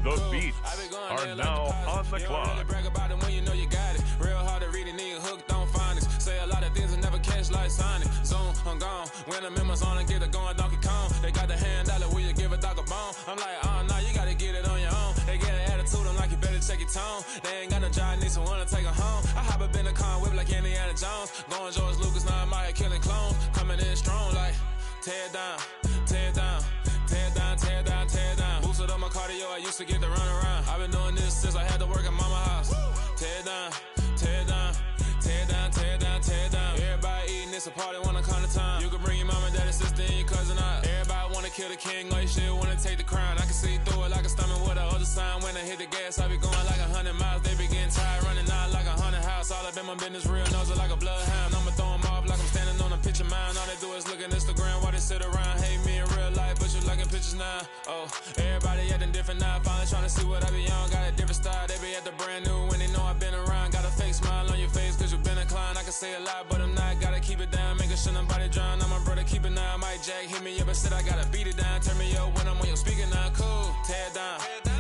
[SPEAKER 7] The Beats are now on the clock.
[SPEAKER 16] Really brag about it when you know you got it. Real hard to read a nigga hook, don't find it. Say a lot of things and never catch like sign it. Zone, I'm gone. When I'm in my zone and get it going, Donkey Kong. They got the hand dollar, will you give a dog a bone? I'm like, oh, no, you gotta get it on your own. They get an attitude, I'm like, you better check your tone. They ain't got no job, need someone to take her home. I hop up in the car, whip like Indiana Jones. Going George Lucas, now I'm out here killing clones. Coming in strong like, tear it down, tear it down, tear it down, tear it down, tear it down. Boosted up my cardio, I used to get to run around. I've been doing this since I had to work at mama house. Tear it down, tear it down, tear it down, tear it down, tear it down. Everybody eating, it's a party, wanna come to time. You can bring your mama, daddy, sister, and your cousin out. Everybody wanna kill the king, or you shit wanna take the crown. I can see through it like a stomach with a other sign. When I hit the gas, I be going like 100 miles. They be getting tired, running out like 100 house. All up in my business, real nose like a bloodhound. I'ma throw them off like I'm standing on a picture mine. All they do is look at Instagram while they sit around. Hate me in real life, but you liking pictures now. Oh, everybody acting different now. Finally trying to see what I be on. Got a different style, they be at the brand new when they know I've been around. Got a fake smile on your face cause you been inclined. I can say a lot, but I'm not. Gotta keep it down, making sure nobody drown. I'm my brother, keep it now. Mike Jack hit me up and said I gotta beat it down. Turn me up when I'm on your speaker now. Cool, tear it down,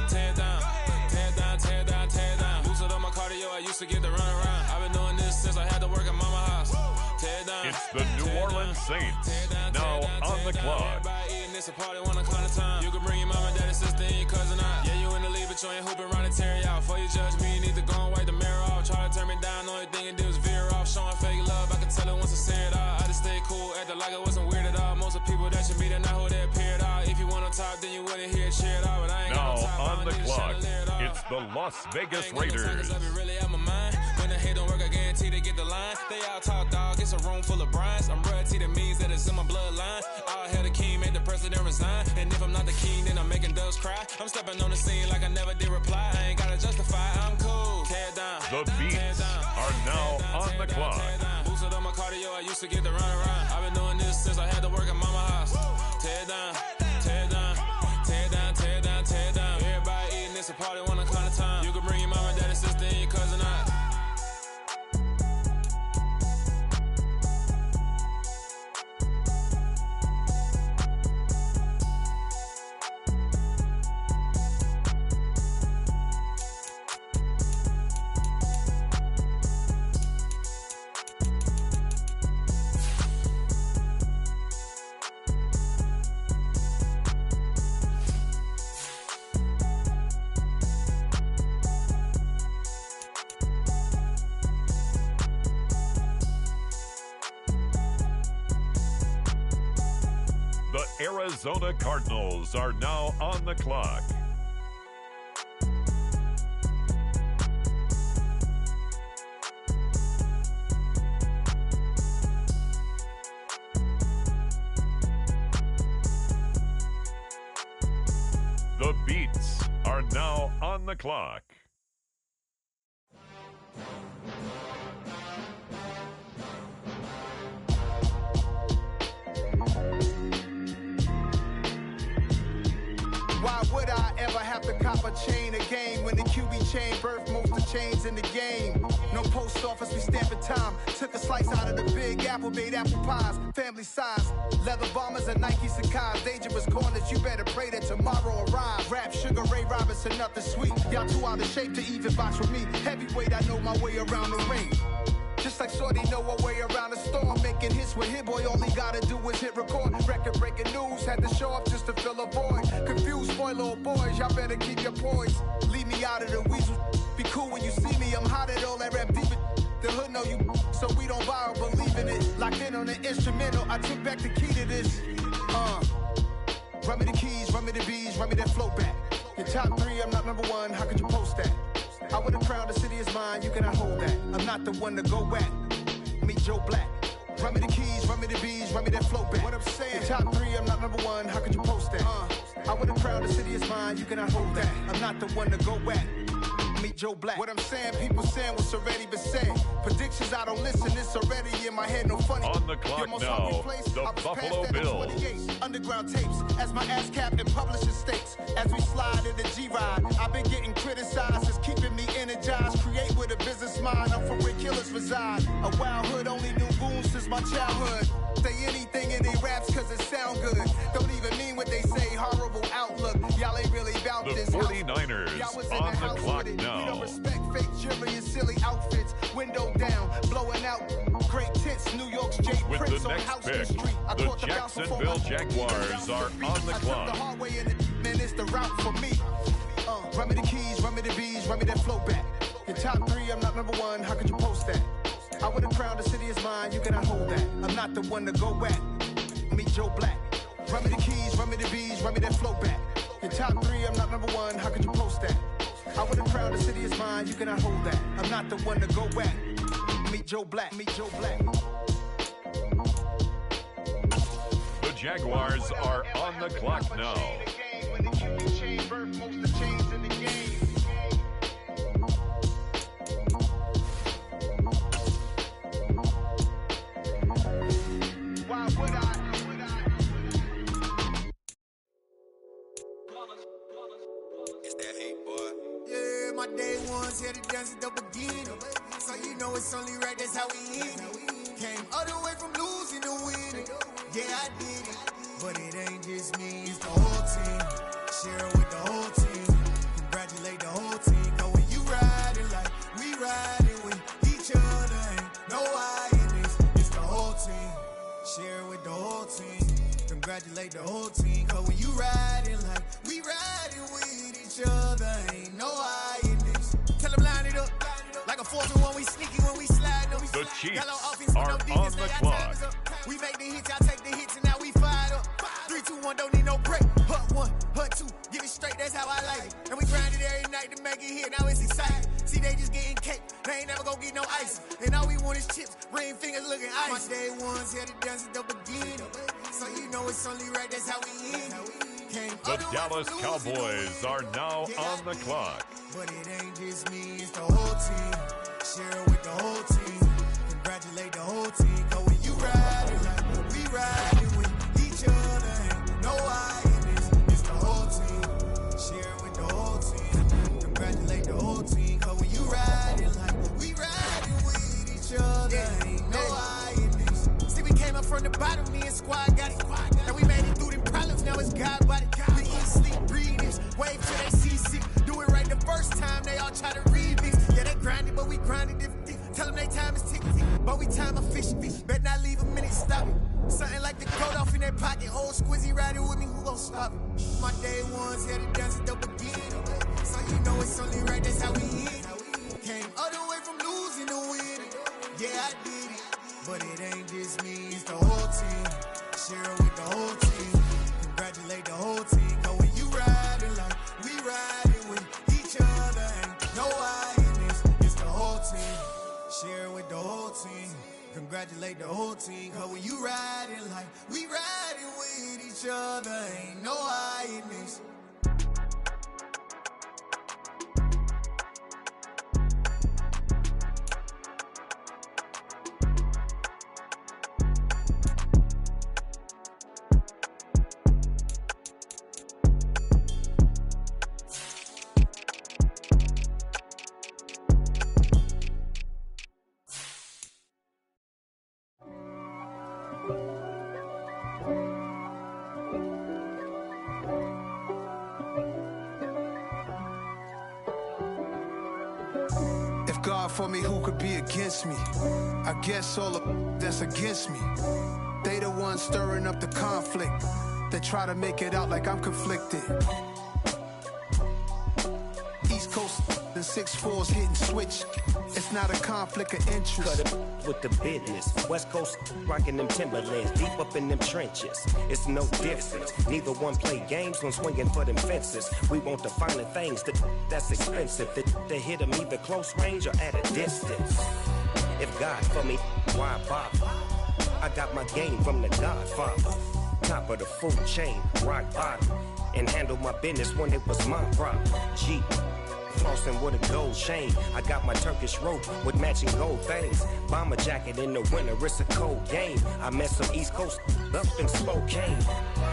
[SPEAKER 16] tear it down, tear it down, tear it down, tear it down. Boosted up my cardio, I used to get to run around. I've been doing this since I had to work at mama house. Tear it down.
[SPEAKER 7] It's the New Orleans Saints, now on the clock.
[SPEAKER 16] Everybody eating, it's a party, wanna come to time. You can bring your mama, daddy, sister, and your cousin out. Yeah, you in the lead, but you ain't hooping around and tear out. Before you judge me, you need to go and wipe the mirror off. Try to turn me down, only thing you do is veer off. Showing fake love, I can tell it once I say it all. I just stay cool, acting like it wasn't weird at all. Most of the people that you meet are not who they appear at all. If you want to talk, then you wouldn't hear it cheer at all. But I ain't
[SPEAKER 7] now
[SPEAKER 16] got no top,
[SPEAKER 7] on the clock, it's the Las Vegas Raiders.
[SPEAKER 16] I be really out my mind. When the hate don't work, I guarantee they get the line. They all talk dog, it's a room full of brinds. I'm royalty, that means that it's in my bloodline. All hell the king, made the president resign. And if I'm not the king, then I'm making doves cry. I'm stepping on the scene like I never did reply. I ain't gotta justify, I'm cool. Tear down.
[SPEAKER 7] The Beats are now on the clock.
[SPEAKER 16] Boosted up my cardio, I used to get to run around. I've been doing this since I had to work at mama house. Tear down, tear down, tear down, tear down, tear down. Everybody eating, it's a party, wanna come to time. You can bring your mama, daddy, sister, and your cousin out.
[SPEAKER 7] Arizona Cardinals are now on the clock. The Beats are now on the clock.
[SPEAKER 19] Why would I ever have to cop a chain a game when the QB chain birthed most of chains in the game? No post office, we stamping time. Took a slice out of the big apple, made apple pies, family size. Leather bombers and Nike Sacai's. Dangerous corners, you better pray that tomorrow arrives. Rap, Sugar Ray Robinson, nothing sweet. Y'all too out of shape to even box with me. Heavyweight, I know my way around the ring. Just like Shorty know her way around the storm. Making hits with Hit Boy, all he gotta do is hit record. Record-breaking news, had to show up just to fill a void. Confused, spoiled little boys, y'all better keep your poise. Leave me out of the weasel. Be cool when you see me, I'm hot at all that rap deep. The hood know you, so we don't borrow, believe in it. Locked in on the instrumental, I took back the key to this. Run me the keys, run me the bees, run me that flow back. Your top 3, I'm not number 1, how could you post that? I would have crowned the city is mine, you cannot hold that. I'm not the one to go back. Meet Joe Black. Run me the keys, run me the bees, run me that flow back. What I'm saying, your top 3, I'm not number 1, how could you post that? I would have crowned the city is mine, you cannot hold that. I'm not the one to go back. Meet Joe Black. What I'm saying, people saying what's already been said. Predictions, I don't listen, it's already in my head, no funny.
[SPEAKER 7] On the clock now, the Buffalo Bills.
[SPEAKER 19] Underground tapes, as my ass cap and publishing states. As we slide in the G-Ride, I've been getting criticized, it's keeping me energized. Create with a business mind, I'm from where killers reside. A wild hood, only knew goons since my childhood. Say anything in they raps cause it sound good. Don't even mean what they say, horrible outlook. Y'all ain't really about
[SPEAKER 7] the
[SPEAKER 19] this.
[SPEAKER 7] 49ers on the clock now.
[SPEAKER 19] We don't respect fake jewelry and silly outfits. Window down, blowing out great tits. New York's Jay
[SPEAKER 7] With
[SPEAKER 19] Prince
[SPEAKER 7] the
[SPEAKER 19] on
[SPEAKER 7] next
[SPEAKER 19] Houston
[SPEAKER 7] pick,
[SPEAKER 19] Street. I
[SPEAKER 7] the
[SPEAKER 19] caught the bounce before
[SPEAKER 7] Jacksonville
[SPEAKER 19] my
[SPEAKER 7] Jaguars are on the
[SPEAKER 19] I took
[SPEAKER 7] clock.
[SPEAKER 19] the hard way in it, man, it's the route for me. Run me the keys, run me the bees, run me that flow back. Your top 3, I'm not number 1, how could you post that? I would have crowned the city is mine, you cannot hold that. I'm not the one to go back. Meet Joe Black. Run me the keys, run me the bees, run me that flow back. Your top 3, I'm not number 1, how could you post that? I would have crowned the city is mine, you cannot hold that. I'm not the one to go back. Meet Joe Black, meet Joe Black.
[SPEAKER 7] The Jaguars are on the clock now.
[SPEAKER 19] Why would I?
[SPEAKER 20] It's that hate, boy. Yeah, my day ones here to dance at the beginning. So you know it's only right, that's how we end it. Came all the way from losing to winning. Yeah, I did it. But it ain't just me, it's the whole team. Share it with the whole team. Congratulate the whole team. Cause when you riding like we riding with each other, ain't no I in this. It's the whole team. Share it with the whole team. Congratulate the whole team. Cause when you riding like we riding with each other, ain't no I in this. Tell them line it up. Like a 4-1, we sneaky when we slide.
[SPEAKER 7] The Chiefs are on the clock.
[SPEAKER 20] We make the hits, y'all take the hits, and now we fired up. 3, 2, 1, don't need no break. Hut 1, hut 2, give it straight, that's how I like it. And we grind it every night to make it hit, now it's exciting. See, they just getting cake, they ain't never gonna get no ice. And all we want is chips, ring fingers looking ice. My day ones here to dance at the beginning. So you know it's only right, that's how we end it.
[SPEAKER 7] The Dallas Cowboys are now on the clock.
[SPEAKER 20] But it ain't just me, it's the whole team. Share it with the whole team. Congratulate the whole team. Cause when you riding like we riding with each other, ain't no I in this. It's the whole team. Share it with the whole team. Congratulate the whole team. Cause when you riding like we riding with each other, ain't no I in this. See, we came up from the bottom, me and squad got it. And we made it through them problems, now it's God body. We eat, sleep, breathe this. Wave till they see sick. Do it right the first time, they all try to remix. Yeah, they grinded, but we grinded different. Tell them they time is ticking, but we time efficient. Bet not leave a minute, stop it. Something like the coat off in their pocket. Old Squizzy riding with me, who gon' stop it? My day ones here to dance at the beginning. So you know it's only right, that's how we end it. Came all the way from losing to winning. Yeah, I did it. But it ain't just me, it's the whole team. Share it with the whole team. Congratulate the whole team. Cause when you riding like we riding with each other, ain't no I in this. It's the whole team. Share it with the whole team. Congratulate the whole team. Cause when you riding like we riding with each other, ain't no I in this.
[SPEAKER 19] If God for me, who could be against me? I guess all the that's against me. They the ones stirring up the conflict. They try to make it out like I'm conflicted. East Coast and 6'4's hitting switch. It's not a conflict of interest.
[SPEAKER 21] Cut it with the business. West Coast rocking them Timberlands, deep up in them trenches. It's no difference. Neither one play games when swinging for them fences. We want the finer things that's expensive. They hit them either close range or at a distance. If God for me, why bother? I got my game from the Godfather. Top of the food chain, rock bottom. And handle my business when it was my problem. G. Flossing with a gold chain. I got my Turkish rope with matching gold things. Bomber jacket in the winter, it's a cold game. I met some East Coast up in Spokane.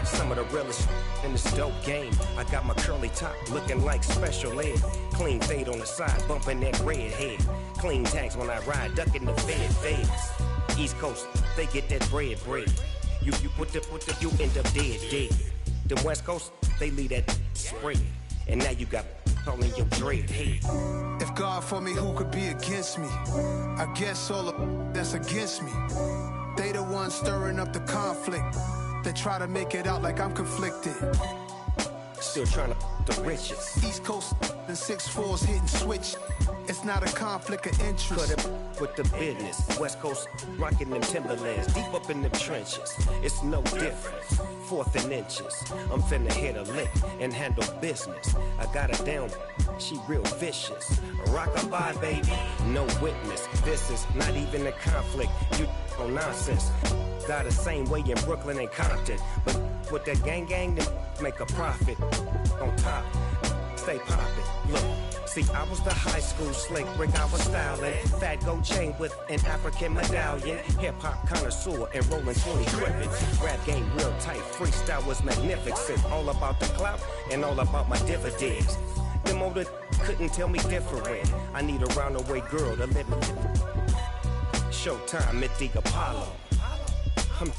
[SPEAKER 21] Some of the realest in this dope game. I got my curly top looking like special ed. Clean fade on the side, bumping that red head. Clean tags when I ride, ducking the feds. East Coast, they get that bread. You put the, you end up dead. The West Coast, they leave that spread. And now you got all in your dread head.
[SPEAKER 19] If God for me, who could be against me? I guess all the that's against me. They the ones stirring up the conflict. They try to make it out like I'm conflicted.
[SPEAKER 21] Still trying to the riches.
[SPEAKER 19] East Coast and 6'4's hitting switch. It's not a conflict of interest.
[SPEAKER 21] Cut it with the business. West Coast rocking them Timberlands, deep up in them trenches. It's no difference. 4th and inches. I'm finna hit a lick and handle business. I got her down, she real vicious. Rock-a-bye, baby, no witness. This is not even a conflict. You on nonsense. Got the same way in Brooklyn and Compton. But with that gang, then make a profit. On top, stay poppin'. Look. See, I was the high school slick Rick, I was styling. Fat gold chain with an African medallion. Hip-hop connoisseur and rolling 20 trippin'. Rap game real tight, freestyle was magnificent. All about the clout and all about my dividends. Them older couldn't tell me different. I need a roundaway girl to live in. Showtime at the Apollo. I'm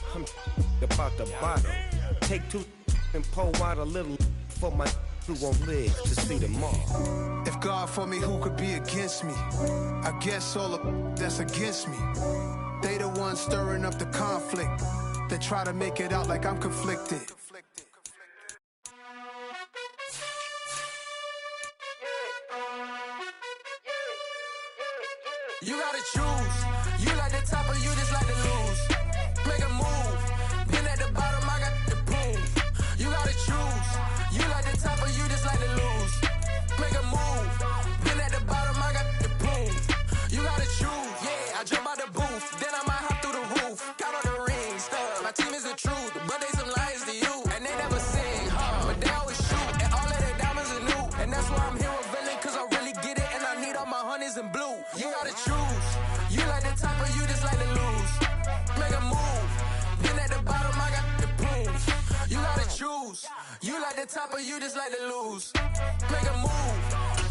[SPEAKER 21] about the bottom. Take 2 and pour out a little for my who won't live to see tomorrow.
[SPEAKER 19] If God for me, who could be against me? I guess all the that's against me. They the ones stirring up the conflict. They try to make it out like I'm conflicted.
[SPEAKER 10] You gotta choose. You like the top or you just like to lose. Make a move. Been at the bottom, I got the prove. You gotta choose. You like the top or you just like to lose. Make a move. Been at the bottom, I got the prove. You gotta choose. Yeah, I jump out the booth. Then I might hop through the roof. Count on the rings. My team is the truth, but they some liars to you. And they never sing, but they always shoot. And all of their diamonds are new. And that's why I'm here with Villain, cause I really get it. And I need all my honeys in blue. You gotta choose. You like the top or you just like to lose. Make a move. Been at the bottom, I got the proof. You gotta choose. You like the top or you just like to lose. Make a move.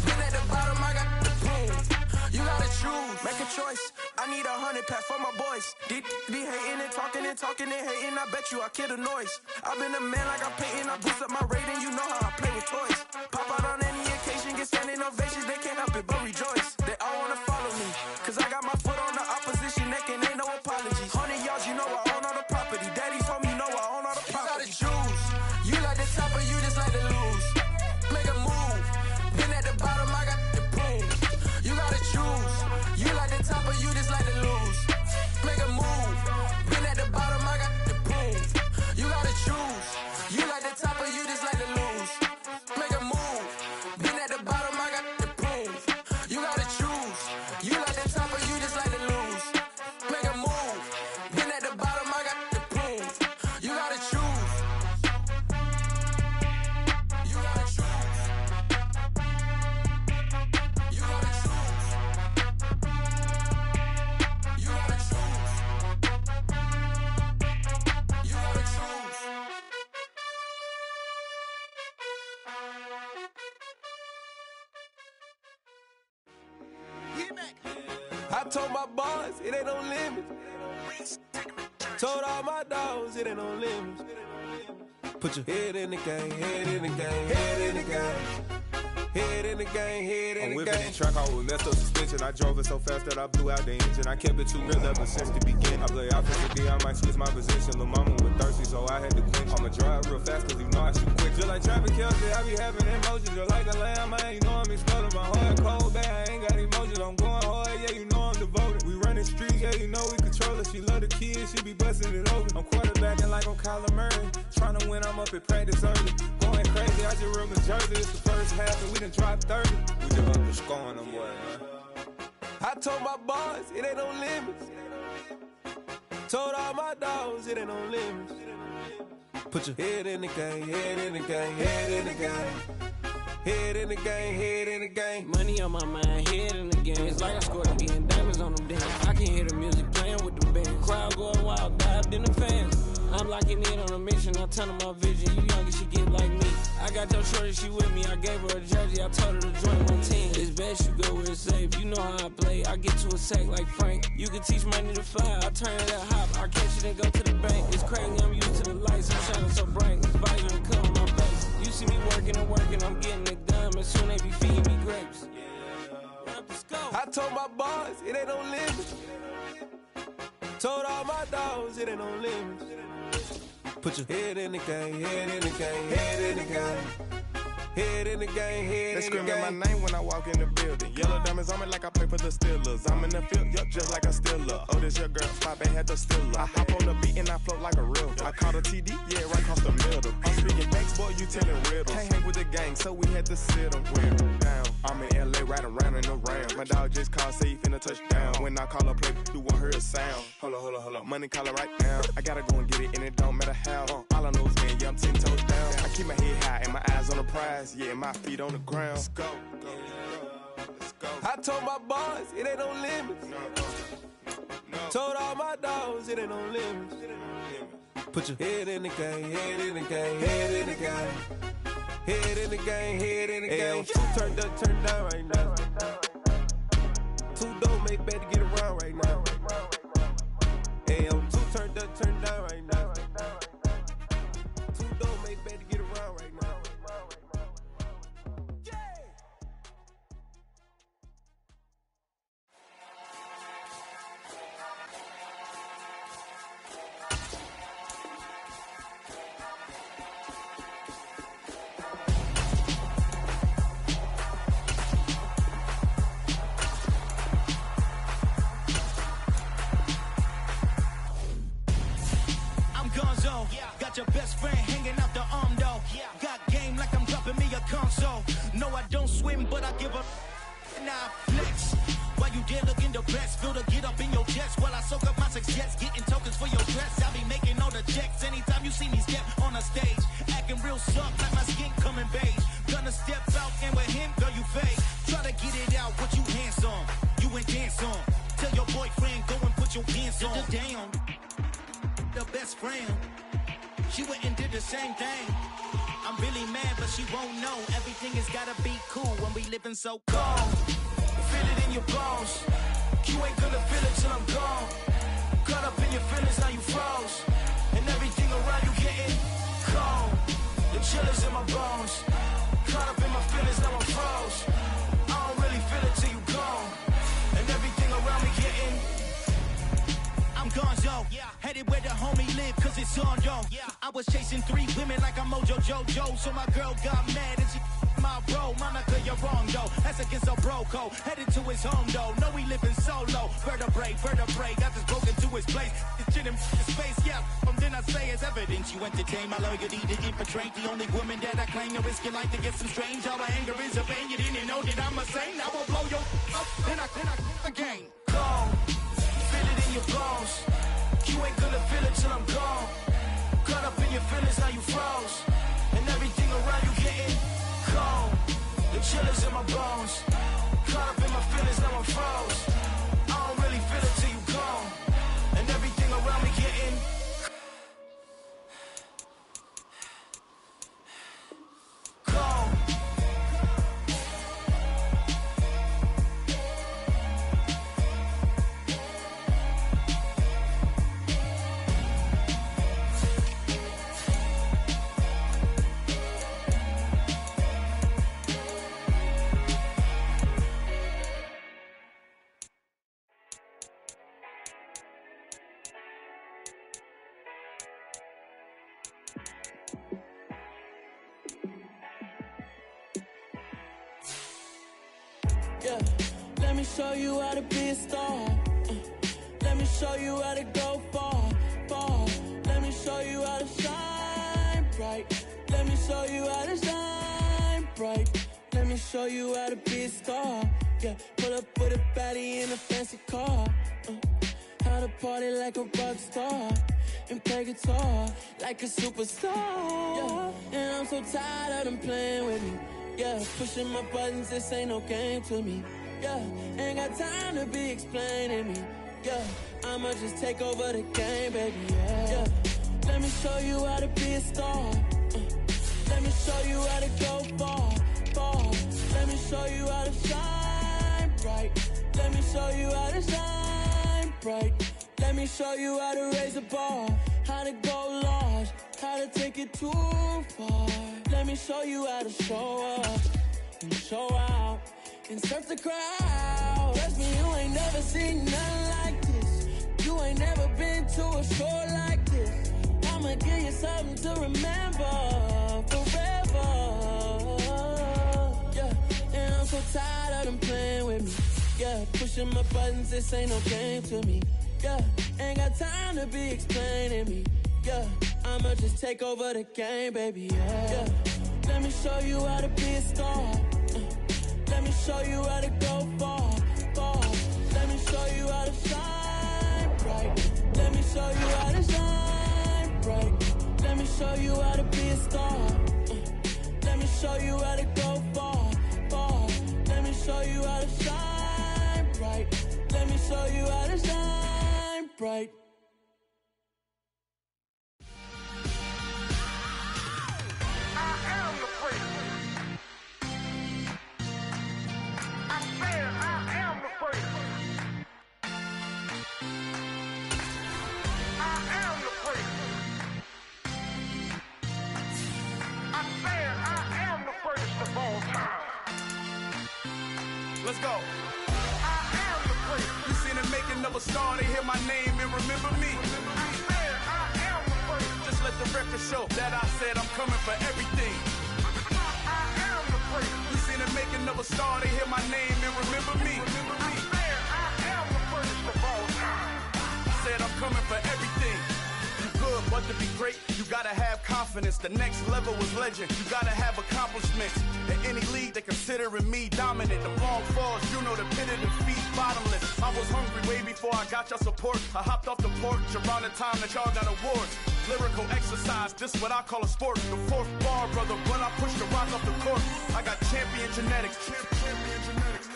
[SPEAKER 10] Been at the bottom, I got the proof. You gotta choose. Make a choice. I need 100 pack for my boys. Be hating and talking and hating. I bet you I kill the noise. I've been a man like I'm painting. I boost up my rating. You know how I play with toys. Pop out on any occasion, get standing ovations. They can't help it but rejoice. They all wanna follow me, cause I got my foot on the opposition neck and ain't no apologies. 100 yards, you know I own all the property. Daddy's home, you know I own all the property. You gotta choose. You like the top or you just like to lose. Make a move. Been at the bottom, I got the proof. You gotta choose. You like the top or you just like to lose. Make a move. Been at the bottom, I got the proof. You gotta choose. You like the top or you just like to lose. Make a move. Been at the bottom, I got the proof. You gotta choose. You like the top or you just like to lose. Make a move. Been at the bottom, I got the proof. You gotta choose. You gotta choose. You gotta choose. You gotta choose. You gotta choose.
[SPEAKER 22] I told my boys it ain't no limits. Told all my dogs it ain't no limits. Put your head in the game, head in the game, head in the game, Head in the game, head in the game.
[SPEAKER 5] I'm whipping in track, I was messed up suspension. I drove it so fast that I blew out the engine. I kept it too real ever since the beginning. I play offensive D, I might switch my position. Lil' mama was thirsty, so I had to quench. I'ma drive real fast, cause you know I shoot quick. Just like Travis Kelce, I be having emotions. Just like a lamb, man, you know I'm exploding. My heart cold, bad, I ain't got emotions. I'm going hard, yeah, you know I'm devoted. We running streets, yeah, you know we control it. She love the kids, she be busting it over. I'm quarterbacking like I'm Kyler Murray. Trying to win, I'm up at practice early. Going crazy, I just real Jersey. It's the first half and we done dropped 30. We just underscoring them, boy, man.
[SPEAKER 22] I told my boys, it ain't no limits. Told all my dogs, it ain't no limits. Put your head in the game, head in the game, head in the game. Head in the game, head in the game.
[SPEAKER 6] Money on my mind, head in the game. It's like I scored again, diamonds on them dance. I can hear the music playing with the band. Crowd going wild, dived in the fans. I'm locking in on a mission, I tell her my vision. You younger, she get like me. I got your shorty, she with me. I gave her a jersey, I told her to join my team. It's best you go where it's safe. You know how I play. I get to a sack like Frank. You can teach money to fly. I turn it up hop. I catch it and go to the bank. It's crazy, I'm used to the lights. I'm shining so bright. This visor and cover my face. You see me working and working, I'm getting it done. But soon they be feeding me grapes.
[SPEAKER 22] I told my boys, it ain't no limits. Told all my dogs, it ain't no limits. Put your head in the game, head in the game, head in the game. Head in the game, head
[SPEAKER 5] They
[SPEAKER 22] in the game.
[SPEAKER 5] screaming my name when I walk in the building. Yellow diamonds on me like I play for the Steelers. I'm in the field, yup, just like a Steeler. Oh, this your girl, spot, they had the Steeler. I hop on the beat and I float like a river. I caught a TD, yeah, right across the middle. I'm speaking facts, boy, you telling riddles. Can't hang with the gang, so we had to sit them down. I'm in LA, riding around in the round. My dog just called, say he finna touch down. When I call a play, you won't hear a sound. Hold up, money caller right now. I gotta go and get it, and it don't matter how. All I know is, man, yeah, I'm 10 toes down. I keep my head high and my eyes on the prize. Yeah, my feet on the ground. Let's go.
[SPEAKER 22] I told my boys, it ain't no limits. Told all my dogs, it ain't no limits. Put your head in the game, head in the game, head in the game. Head in the game, head in the game. Two turned up, turned down right now. Two dope make better get around right now. Hey, two turned up, turned down right now. Two dope make better get around right now.
[SPEAKER 23] Got your best friend hanging out the arm though. Got game like I'm dropping me a console. No, I don't swim, but I give a nah flex. While you there looking depressed, feel the get up in your chest while I soak up my success, getting tokens for your dress. I be making all the checks anytime you see me step on a stage, acting real soft like my skin coming beige. Gonna step out and with him, girl, you fake. Try to get it out, what you handsome, you ain't dance on. Tell your boyfriend go and put your pants on. Down, the best friend. She went and did the same thing. I'm really mad, but she won't know. Everything has gotta be cool when we living so cold. Feel it in your bones. You ain't gonna feel it till I'm gone. Caught up in your feelings, now you froze. And everything around you getting cold. The chillers in my bones. Caught up in my feelings, now I'm froze. I don't really feel it till you gone. And everything around me getting I'm gonzo, headed where the homie live, cause it's on, yo. I was chasing 3 women like I'm Mojo Jojo, so my girl got mad and she my bro. Monica, you're wrong, though. That's against a bro code. Headed to his home, though. No, we living solo. Vertebrae, got this broken to his place. This shit in space, yeah. From then I say it's evidence. You entertain my loyalty to infiltrate. The only woman that I claim to risk your life to get some strange. All my anger is a pain. You didn't know that I'm a saint. I will blow your up. Then I again. Gone. Feel it in your bones. You ain't gonna feel it till I'm gone. Caught up in your feelings, now you froze. And everything around you getting cold. The chillers in my bones. Caught up in my feelings, now I'm froze. I don't really feel it till you gone. And everything around me getting cold.
[SPEAKER 6] Yeah, let me show you how to be a star. Let me show you how to go far, far. Let me show you how to shine bright. Let me show you how to shine bright. Let me show you how to be a star. Yeah, pull up with a baddie in a fancy car. How to party like a rock star and play guitar like a superstar. Yeah, and I'm so tired of them playing with me. Yeah, pushing my buttons, this ain't no game to me. Yeah, ain't got time to be explaining me. Yeah, I'ma just take over the game, baby. Yeah, let me show you how to be a star. Let me show you how to go far, far. Let me show you how to shine bright. Let me show you how to shine bright. Let me show you how to raise a bar, how to go large, how to take it too far. Let me show you how to show up and show out and surf the crowd. Trust me, you ain't never seen nothing like this. You ain't never been to a show like this. I'ma give you something to remember forever. Yeah, and I'm so tired of them playing with me. Yeah, pushing my buttons, this ain't no game to me. Yeah, ain't got time to be explaining me. Yeah, I'ma just take over the game, baby. Yeah, let me show you how to be a star. Let me show you how to go far, far. Let me show you how to shine bright. Let me show you how to shine bright. Let me show you how to be a star. Let me show you how to go far, far. Let me show you how to shine bright. Let me show you how to shine bright.
[SPEAKER 19] Let's go. I am the first. You seen the making of a star, they hear my name and remember me. I am the first. Just let the record show that I said I'm coming for everything. I am the first. You seen the making of a star, they hear my name and remember me. I am the first of all time. Said I'm coming for everything. Good, but to be great, you gotta have confidence. The next level was legend. You gotta have accomplishments. In any league, they considering me dominant. The long falls, you know the pit of defeat, bottomless. I was hungry way before I got your support. I hopped off the porch around the time that y'all got awards. Lyrical exercise, this what I call a sport. The fourth bar, brother, when I push the rock off the court. I got champion genetics. Champion genetics.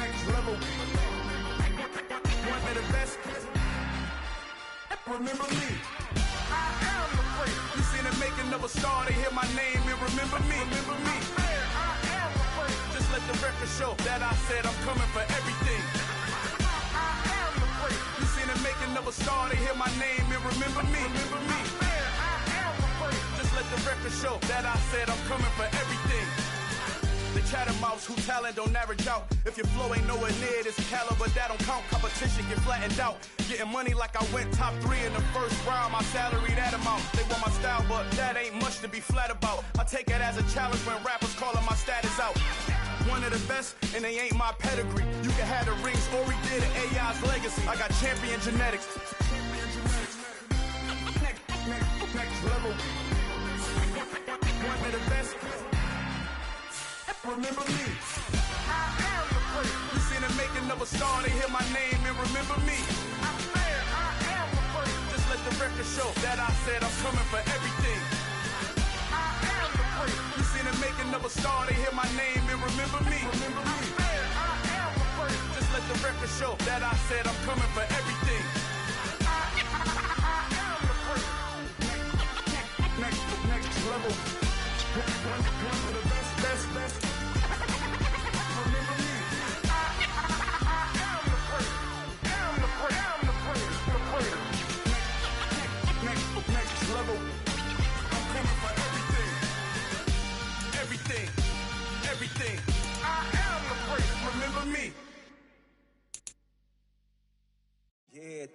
[SPEAKER 19] Next level. One of the best. Remember me. I am the first. You seen the making of a star, they hear my name and remember me. Remember me. I am the first. Just let the record show that I said I'm coming for everything. I am the first. You seen the making of a star, they hear my name and remember me. Remember me. I am the first. Just let the record show that I said I'm coming for everything. The chattermouths who talent don't average out. If your flow ain't nowhere near this caliber, that don't count. Competition get flattened out. Getting money like I went top 3 in the first round. My salary that amount. They want my style, but that ain't much to be flat about. I take it as a challenge when rappers calling my status out. One of the best, and they ain't my pedigree. You can have the rings, or we did an AI's legacy. I got champion genetics. Next level. One of the best. Remember me. I am the first. You seen the making of a star, they hear my name and remember me. I am the first. Just let the record show that I said I'm coming for everything. I am the first. You seen the making of a star, they hear my name and remember me. Remember me. I am the first. Just let the record show that I said I'm coming for everything. I am the first. Next level. One of the best. Remember me. I am the first. I'm the first. Next level. I'm coming for everything. Everything. I am the first. Remember me.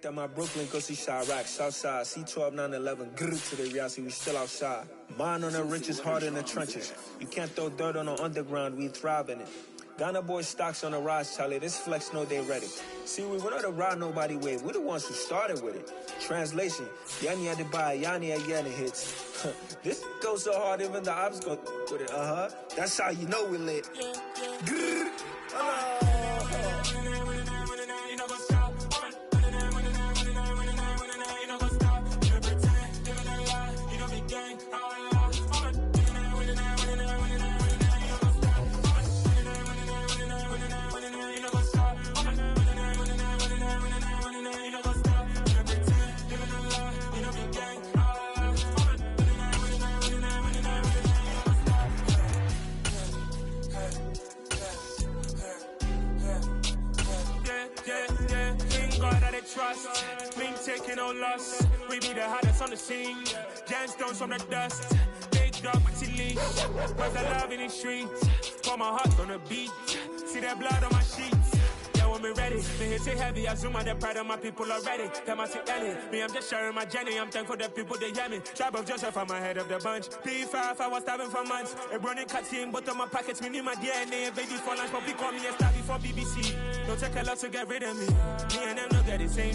[SPEAKER 2] That my Brooklyn, go see Chirac, Southside, C12, 911, grrr to the reality, we still outside. Mine on the riches, hard in the trenches. You can't throw dirt on the underground, we thrive in it. Ghana boys stocks on the rise, Charlie, this flex know they ready. See, we not the ride nobody wave, we the ones who started with it. Translation, Yanni had to buy, Yanni had Yanni hits. This goes so hard, even the ops go with it, That's how you know we lit. Grrr.
[SPEAKER 3] Trust, me taking no loss. We be the hottest on the scene. Gemstones from the dust. Big dog, Maxi Leash. Where's the love in the streets? Pour my heart on the beat. See that blood on my sheets. Yeah, when me ready, me hit it heavy. I zoom on the pride of my people already. Them I see Ellie. Me, I'm just sharing my journey. I'm thankful the people they hear me. Tribe of Joseph, I'm ahead of the bunch. P5, I was starving for months. A running cut seeing but on my pockets. Me need my DNA. Baby for lunch, but we call me a star before BBC. Don't take a lot to get rid of me. Me and them don't get the same.